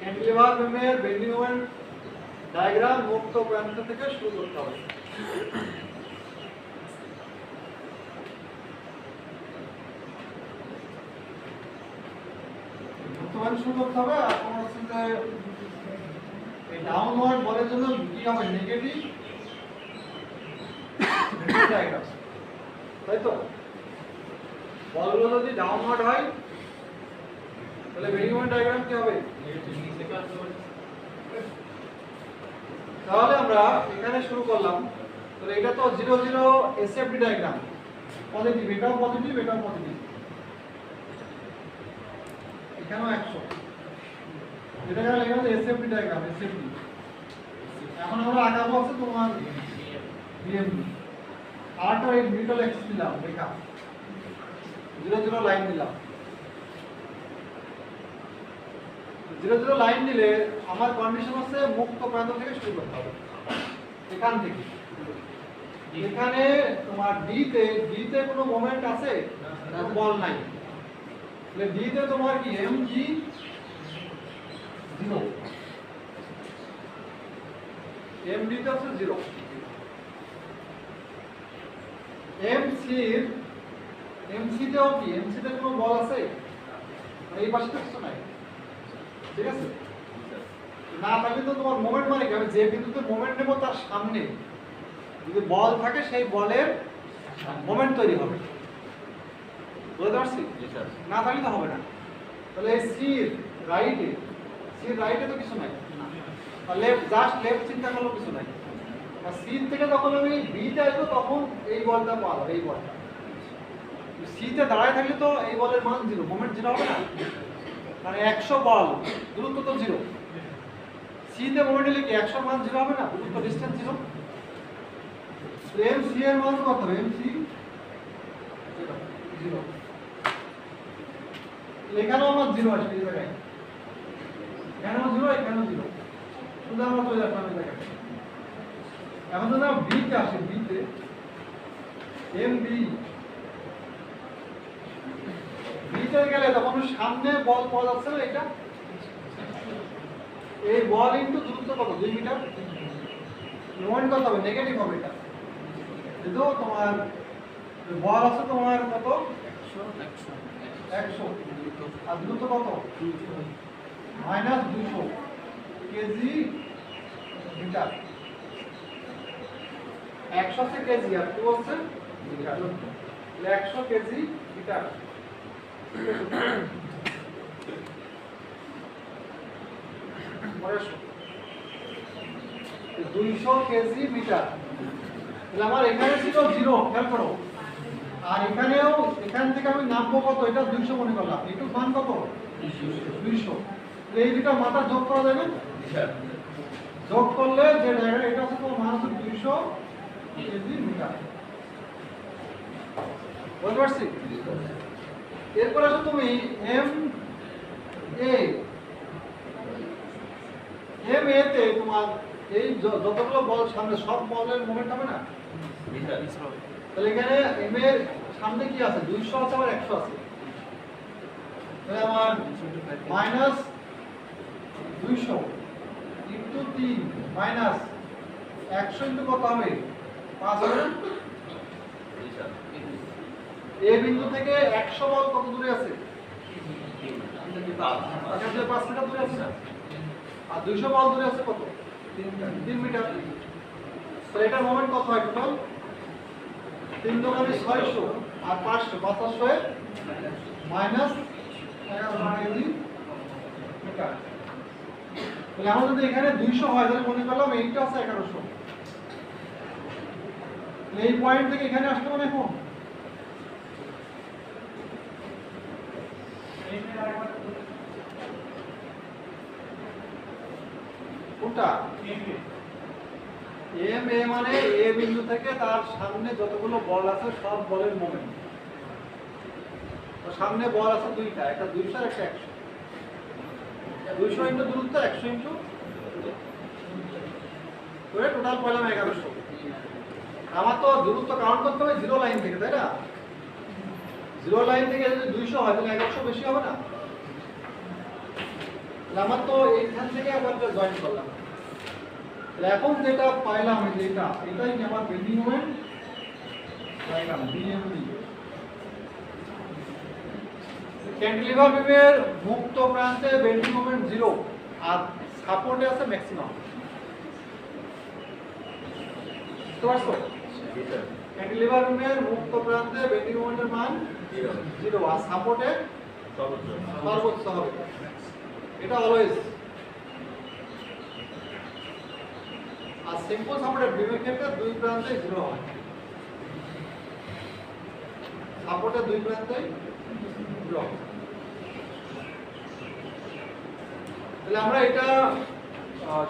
A: ক্যান্টিলিভার বিমের বেন্ডিং মোমেন্ট ডায়াগ্রাম মুক্ত প্রান্ত থেকে শুরু করতে হবে। মুক্তমান শুরু করতে হবে। এখন হচ্ছে যে এই ডাউনওয়ার্ড বলের জন্য কি হবে? নেগেটিভ ডায়াগ্রাম, তাই তো? বলগুলো যদি ডাউনওয়ার্ড হয় তাহলে বেন্ডিং মোমেন্ট ডায়াগ্রাম কি হবে? তাহলে আমরা এখানে শুরু করলাম। তাহলে এটা তো 0 0 এসএফডি ডায়াগ্রাম, পজিটিভ, এটাও পজিটিভ, এটাও পজিটিভ, এখানেও 100। এটা যা লেখা আছে এসএফডি ডায়াগ্রাম, এসএফডি। এখন আমরা আঁকাবো আছে তোমার বিএমডি। আরটা এই নিউট্রাল অ্যাক্সিস দিলাম, রেখা 0 0 লাইন দিলাম। 0 0 লাইন দিলে আমার কন্ডিশন হচ্ছে মুক্ত প্রান্ত থেকে শুরু করতে হবে, এখান থেকে। এখানে তোমার ডি তে কোনো মোমেন্ট আছে? বল নাই। তাহলে ডি তে তোমার কি এমজি 0, এমডি তে হচ্ছে 0। এমসি তেও কি? এমসি তে কোনো বল আছে? এই পাশে তো কিছু নাই, ঠিক আছে? না থাকলে তো তোমার মোমেন্ট মানে কি? আমি যে বিন্দুতে মোমেন্ট নেব তার সামনে যদি বল থাকে সেই বলের মোমেন্ট তৈরি হবে, বুঝতে পারছি? না থাকলে তো হবে না। তাহলে এই সির রাইটে তো কিছু নাই, আর লেফট, জাস্ট লেফট চিন্তা করলেও কিছু নাই। আর সি থেকে যখন আমি বি তে আসবো তখন এই বলটা পাওয়া যাবে, এই বলটা। সি তে দাঁড়ায় থাকলে তো এই বলের মান 0, মোমেন্ট 0 হবে না। মানে 100 বল, দূরত্ব তো 0। সি তে মোমেন্ট নিলে কি 100 মান 0 হবে না? দূরত্ব, ডিসটেন্স 0। এমসি এর মান কত হবে? এমসি 0। এখানেও আমার 0 আসবে এই জায়গায়, এখানেও 0, এখানেও 0। শুধু আমরা চলে আসলাম এই জায়গায়। এখন যদি আমরা বি তে আসি, বি তে এমবি, বিতে গেলে তখন সামনে বল পাওয়া যাচ্ছে না, এটা এই বল ইনটু দূরত্ব কত? 2 মিটার। মোমেন্ট কত হবে? নেগেটিভ হবে এটা। যেহেতু তোমার বল আছে তোমার কত? 100, আর দূরত্ব কত? -200 কেজি মিটার। 100 হচ্ছে কেজি আর 2 হচ্ছে metre. 100 KG metre. 200 KG metre. তাহলে আমার এখানে ছিল 0, খেয়াল করো। আর এখানেও, এখান থেকে আমি নামবো কত? এটা 200 মনে করলাম। একটু মান কত? 200। এই দুটা মাথা যোগ করা যাবে? যোগ করলে যে জায়গা এটা হচ্ছে তোমার মান হচ্ছে 200 কেজি মিটার। বুঝতে পারছি? এরপর আসো তুমি এম এ তে তোমার এই যতগুলো বল সামনে, সব বলের মোমেন্ট হবে না? তাহলে এখানে এম এর সামনে কি আছে? 200 আছে, আবার 100 আছে। তাহলে আমার -200 ইনটু 3 মাইনাস 100 ইনটু কত হবে? 5 হবে না? এ বিন্দু থেকে 100 বল কত দূরে আছে? 5 মিটার দূরে আছে না? আর 200 বল দূরে আছে কত? 3 মিটার। তাহলে এটার মোমেন্ট কত হয় টোটাল 3 দোকানে 600 আর 500 500 এ মাইনাস 1100 কেজি মিটার। তাহলে আমরা যদি এখানে 200 হয় তাহলে মনে করলাম এইটা আছে 1100। এই পয়েন্ট থেকে এখানে আসতে মানে এখন কোনটা এম এ মানে এ বিন্দু থেকে তার সামনে যতগুলো বল আছে সব বলের মোমেন্ট। তো সামনে বল আছে দুইটা, একটা 200 আর একটা 100। 200 ইনটু দূরত্ব 100 ইনটু করে টোটাল পেলাম 1100। আমার তো দূরত্ব কাউন্ট করতে হবে জিরো লাইন থেকে, তাই না? জিরো লাইন থেকে যদি 200 হয় তাহলে 1100 বেশি হবে না? তাহলে আমার তো এইখান থেকে আবার জয়েন করলাম। তাহলে এখন যেটা পাইলাম এটাই কি আমার বেন্ডিং মোমেন্ট পাইলাম বিএমবি। ক্যান্টিলিভার বিমের মুক্ত প্রান্তে বেন্ডিং মোমেন্ট 0 আর সাপোর্টে আছে ম্যাক্সিমাম। বুঝতে পারছো?
B: জি স্যার
A: ক্যান্টিলিভার বিমের মুক্ত প্রান্তে বেন্ডিং মোমেন্টের মান 0 আর সাপোর্টে সর্বোচ্চ হবে। এটা অলওয়েজ। আর সিম্পল সাপোর্টের বিমের ক্ষেত্রে দুই প্রান্তে 0 হয়। সাপোর্টের দুই প্রান্তে 0। তাহলে আমরা এটা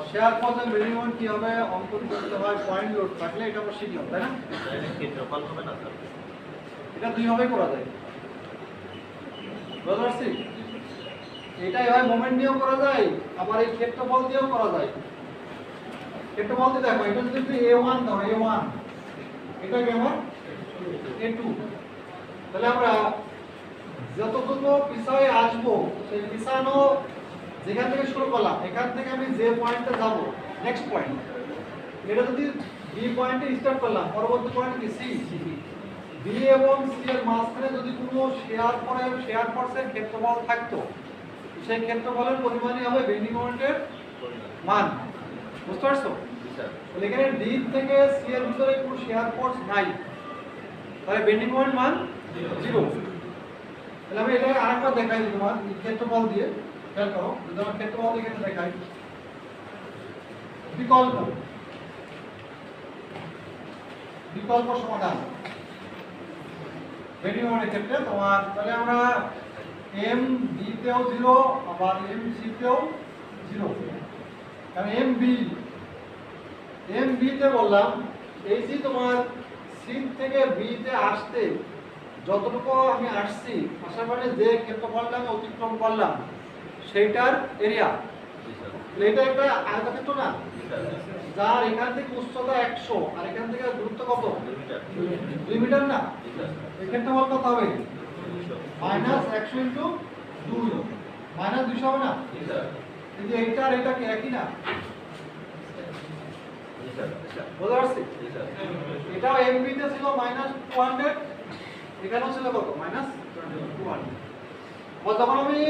A: শেয়ার ফোর্সের বেন্ডিং মোমেন্ট কি হবে অঙ্কন করতে হয় পয়েন্ট লোড থাকলে এটা আমরা শিখলাম, তাই না?
B: ক্ষেত্রফল হবে না স্যার?
A: এটা দুই ভাবে করা যায়। বুঝতে পারছি? এটাই হয় মোমেন্ট দিয়েও করা যায়, আবার এই ক্ষেত্রফল দিয়েও করা যায়। ক্ষেত্রফল দিয়ে দেখো এটা যদি একটু A1 দাও A1 এটা কেমন A2। তাহলে আমরা যতটুকু পিছায় আসবো সেই পিছানো যেখান থেকে শুরু করলাম এখান থেকে আমি যে পয়েন্টে যাব নেক্সট পয়েন্ট, এটা যদি বি পয়েন্টে স্টার্ট করলাম পরবর্তী পয়েন্ট কি সি। বি এবং সি এর মাঝখানে যদি কোনো শেয়ার ফোর্সের ক্ষেত্রফল থাকতো সেই ক্ষেত্রফলের পরিমাণই হবে বেন্ডিং মোমেন্টের মান। বুঝতে পারছো?
B: জি স্যার
A: তাহলে এখানে ডি থেকে সি এর ভিতরে কোনো শেয়ার ফোর্স নাই, তাহলে বেন্ডিং মোমেন্ট মান 0। তাহলে আমি এটা আরেকবার দেখাই দিই তোমার ক্ষেত্রফল দিয়ে। খেয়াল করো, যদি আমার ক্ষেত্রফল এখানে দেখাই বিকল্প সমাধান বেন্ডিং মোমেন্টের ক্ষেত্রে তোমার তাহলে আমরা এম বি তেও 0 আবার এম সি তেও 0। কারণ এম বি তে বললাম এই যে তোমার সি থেকে বি তে আসতে যতটুকু আমি আসছি আসার পরে যে ক্ষেত্রফলটা আমি অতিক্রম করলাম সেইটার এরিয়া।
B: জি স্যার
A: এটা একটা আয়তক্ষেত্র না,
B: জি স্যার
A: যার এখান থেকে উচ্চতা 100 আর এখান থেকে দূরত্ব কত
B: 2 মিটার
A: 2 মিটার না?
B: জি স্যার
A: এই ক্ষেত্রফল কত হবে
B: 200
A: মাইনাস 100 ইনটু 2 মাইনাস 200 হবে না?
B: জি স্যার
A: এই যে এইটা আর এটা কি একই না?
B: জি স্যার
A: বুঝতে পারছি?
B: জি স্যার
A: এটাও এমবি তে ছিল মাইনাস 200, এখানেও ছিল কত মাইনাস 200। যখন আমি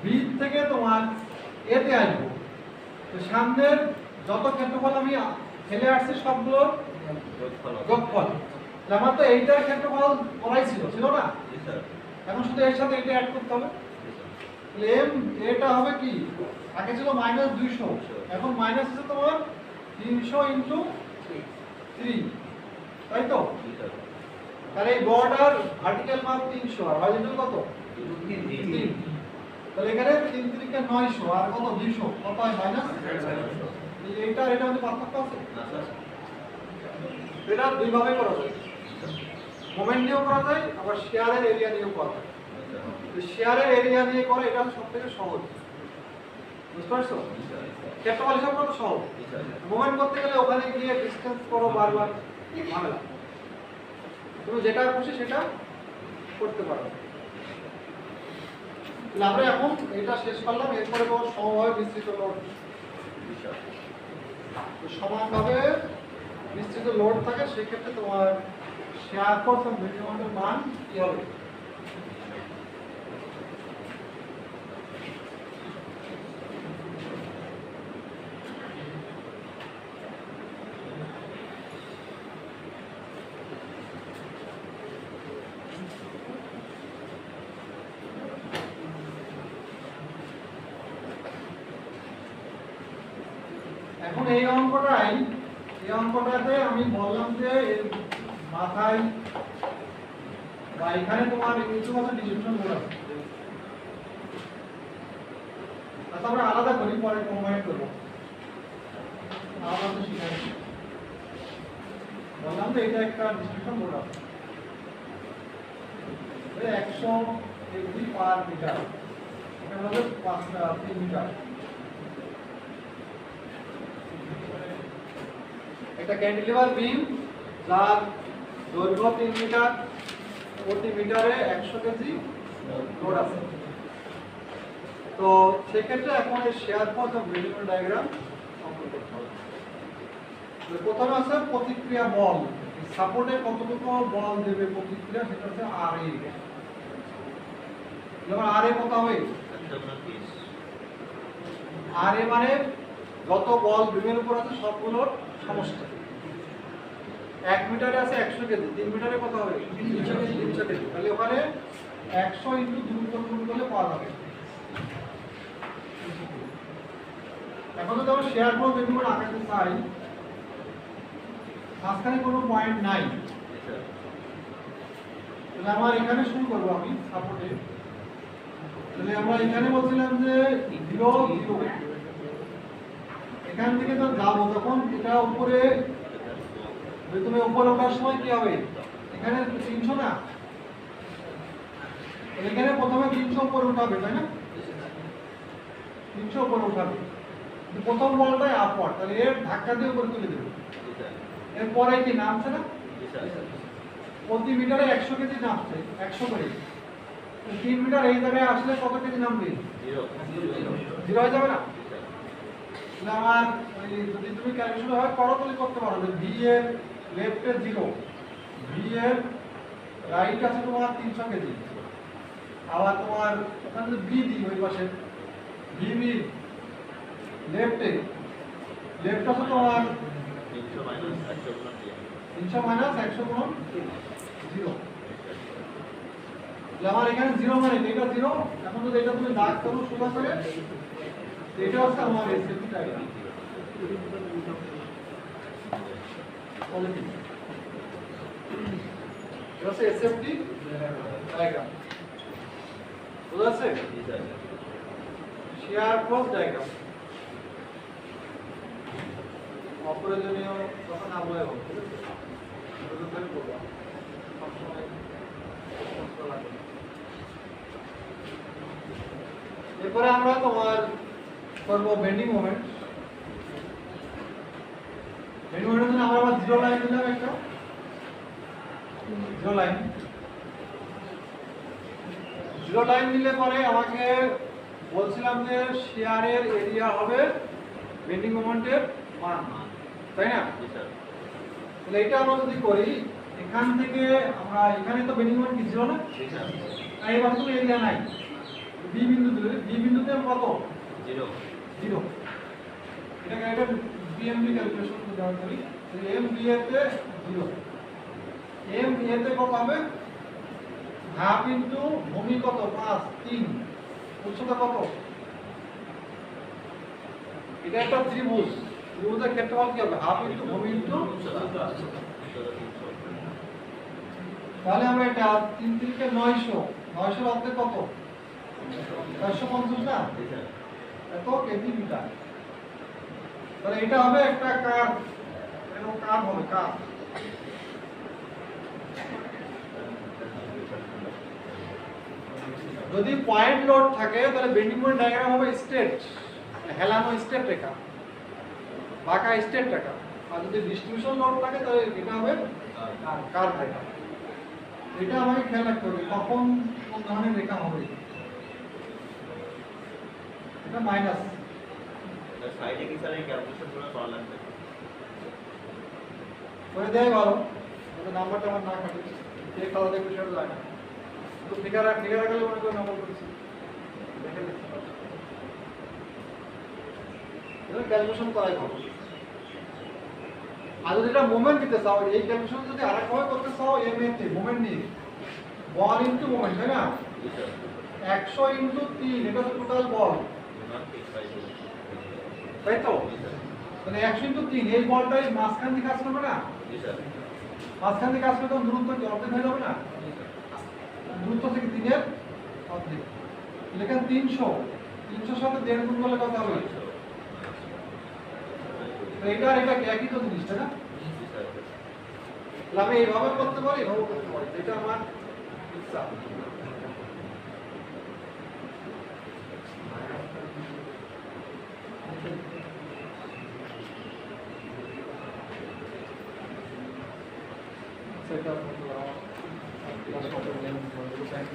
A: বি থেকে তোমার এ তে আসবো তো সামনের যত ক্ষেত্রফল আমি ফেলে আসছি সবগুলোর যোগফল। তাহলে আমার তো এইটার ক্ষেত্রফল করাই ছিল না?
B: জি স্যার
A: এখন শুধু এর সাথে এটা অ্যাড করতে হবে। তাহলে এম এটা হবে কি আগে ছিল মাইনাস 200 এখন মাইনাস আছে তোমার 300 ইনটু 3, তাই তো?
B: জি স্যার
A: তাহলে এই বর্ডার ভার্টিক্যাল মান 300 আর হরিজন্টাল কত 3। তাহলে এখানে 3 3 কে 900 আর কত 200 কত হয় মাইনাস। এইটা এটা মধ্যে পার্থক্য আছে?
B: না স্যার
A: এটা দুই ভাবে করা যায়, মোমেন্ট নিয়েও করা যায় আবার শেয়ারের এরিয়া নিয়েও করা যায়। তো শেয়ারের এরিয়া নিয়ে করে এটা সবথেকে সহজ। বুঝতে পারছো? ক্ষেত্রফল হিসাব করা তো সহজ,
B: জি স্যার
A: মোমেন্ট করতে গেলে ওখানে গিয়ে ডিসটেন্স করো বারবার ঝামেলা। তুমি যেটা খুশি সেটা করতে পারো। তাহলে আমরা এখন এটা শেষ করলাম, এরপরে তোমার সমভাবে বিস্তৃত লোড
B: জি স্যার
A: সমানভাবে বিস্তৃত লোড থাকে সেক্ষেত্রে তোমার শেয়ার ফোর্স এবং বেন্ডিং মোমেন্টের মান কি হবে। এখন এই অঙ্কটাতে আমি বললাম যে এর মাথায় বা এখানে তোমার কিছু কথা ডিস্ট্রিবিউশন মোড আছে। আচ্ছা আমরা আলাদা করি, পরে কম্বাইন করবো। আলাদা তো শিখাই বললাম যে এটা একটা ডিস্ট্রিবিউশন মোড আছে 100 এভরি পার মিটার, এটা হলো 3 মিটার। একটা ক্যান্টিলিভার বিম যার দৈর্ঘ্য 3 মিটার, প্রতি মিটারে 100 কেজি লোড আছে। তো সেক্ষেত্রে এখন এই শেয়ার ফোর্স ও বেন্ডিং ডায়াগ্রাম অঙ্কন করতে হবে। তো প্রথমে আছে প্রতিক্রিয়া বল, সাপোর্টে কতটুকু বল দেবে প্রতিক্রিয়া, সেটা হচ্ছে আরএ। যেমন আরএ কত হবে? আরএ মানে যত বল বিমের উপর আছে সবগুলোর সমষ্টি। 1 মিটারে আছে 100 কেজি, 3 মিটারে কত হবে? 300 কেজি, 300 কেজি। তাহলে ওখানে 100 ইনটু 2 উপর গুণ করলে পাওয়া যাবে। এখন যদি আমরা শেয়ার ফোর্স বেন্ডিং মোমেন্ট আঁকাতে চাই, মাঝখানে কোনো পয়েন্ট নাই, তাহলে আমার এখানে শুরু করবো আমি সাপোর্টে। তাহলে আমরা এখানে বলছিলাম যে 0 0, এখান থেকে তো যাবো তখন এটা উপরে, তুমি উপরে ওঠার সময় কি হবে? এখানে 300 না, এখানে প্রথমে 300 উপরে উঠাবে, তাই না? 300 উপরে উঠাবে, প্রথম বলটাই আপওয়ার্ড, তাহলে এর ধাক্কা দিয়ে উপরে তুলে দেবে। এরপরে কি নামছে না? প্রতি মিটারে 100 কেজি নামছে, 100 করে। 3 মিটার এই জায়গায় আসলে কত কেজি নামবে? 0 হয়ে যাবে না? তাহলে আমার যদি তুমি ক্যালকুলেশন হয় করো তাহলে করতে পারো যে ভি এর লেফটে 0, ভি এর রাইট আছে তোমার 300 কেজি, আবার তোমার ওখানে যদি বি দিই ওই পাশে ভি লেফটে লেফট আছে তোমার 300 মাইনাস 100 গুণ 0। আমার এখানে 0 মানে এটা 0। এখন যদি এটা তুমি দাগ করো সোজা করে, এটা হচ্ছে আমার এসএফটি ডায়াগ্রাম। এটা হচ্ছে এসএফটি ডায়াগ্রাম, বুঝা যাচ্ছে? শেয়ার ফোর্স ডায়াগ্রাম অপ্রয়োজনীয় কথা না বলে হোক, ঠিক আছে? এরপরে আমরা তোমার করবো বেন্ডিং মোমেন্ট। বেন্ডিং মোমেন্টের জন্য আমরা আবার 0 লাইন দিলাম, একটা 0 লাইন। 0 লাইন দিলে পরে আমাকে বলছিলাম যে শেয়ারের এরিয়া হবে বেন্ডিং মোমেন্টের মান, তাই না? তাহলে এটা আমরা যদি করি, এখান থেকে আমরা এখানে তো বেন্ডিং মোমেন্ট কি ছিল না, তাই এবার তো এরিয়া নাই। বি বিন্দু দিলে, বি বিন্দুতে কত?
B: 0
A: 0। এটাকে এটা বিএমবি ক্যালকুলেশন করে দেওয়া করি, তাহলে এম বি এতে 0, এম এতে কত হবে? হাফ ইনটু ভূমি কত? 5 3, উচ্চতা কত? এটা একটা ত্রিভুজ, ত্রিভুজের ক্ষেত্রফল কি হবে? হাফ ইনটু ভূমি ইনটু উচ্চতা। তাহলে আমরা এটা 3 3 কে 900, 900 এর অর্ধেক কত? 450 না? এত কেজি মিটার। তাহলে এটা হবে একটা কার্ভ, এরকম কার্ভ হবে, কার্ভ। যদি পয়েন্ট লোড থাকে তাহলে বেন্ডিং মোমেন্ট ডায়াগ্রাম হবে স্ট্রেট, হেলানো স্ট্রেট রেখা, বাঁকা স্ট্রেট রেখা। আর যদি ডিস্ট্রিবিউশন লোড থাকে তাহলে এটা হবে কার্ভ রেখা। এটা আমাকে খেয়াল রাখতে হবে কখন কোন ধরনের রেখা হবে। এটা মাইনাস,
B: সাইডে কি স্যার এই ক্যালকুলেশন করে করা লাগবে?
A: করে দেয় ভালো, তবে নাম্বারটা আমার না কাটে, কে খাওয়া দেখবে সেটা যায় না। তো ফিগার রাখলে মনে করে নাম্বার করেছি, দেখে দেখতে পারো। এটা ক্যালকুলেশন করাই ভালো। আর যদি এটা মোমেন্ট দিতে চাও, এই ক্যালকুলেশন যদি আরেকভাবে করতে চাও, এম এতে মোমেন্ট নিয়ে বল ইনটু মোমেন্ট, তাই না? 100 ইনটু 3, এটা হচ্ছে টোটাল বল, তাই তো? তাহলে 100 এই বলটাই মাঝখান দিয়ে কাজ করবে না?
B: জি স্যার।
A: মাঝখান দিয়ে কাজ করলে তখন দূরত্ব কি অর্ধেক হয়ে যাবে না? দূরত্ব থেকে 3 এর অর্ধেক। এখানে 300 সাথে 1.5 গুণ করলে কত হবে? তো এটা কি একই তো জিনিস, তাই না?
B: জি স্যার।
A: তাহলে আমি এইভাবে করতে পারি, এইভাবে করতে পারি, এটা আমার ইচ্ছা। সেটা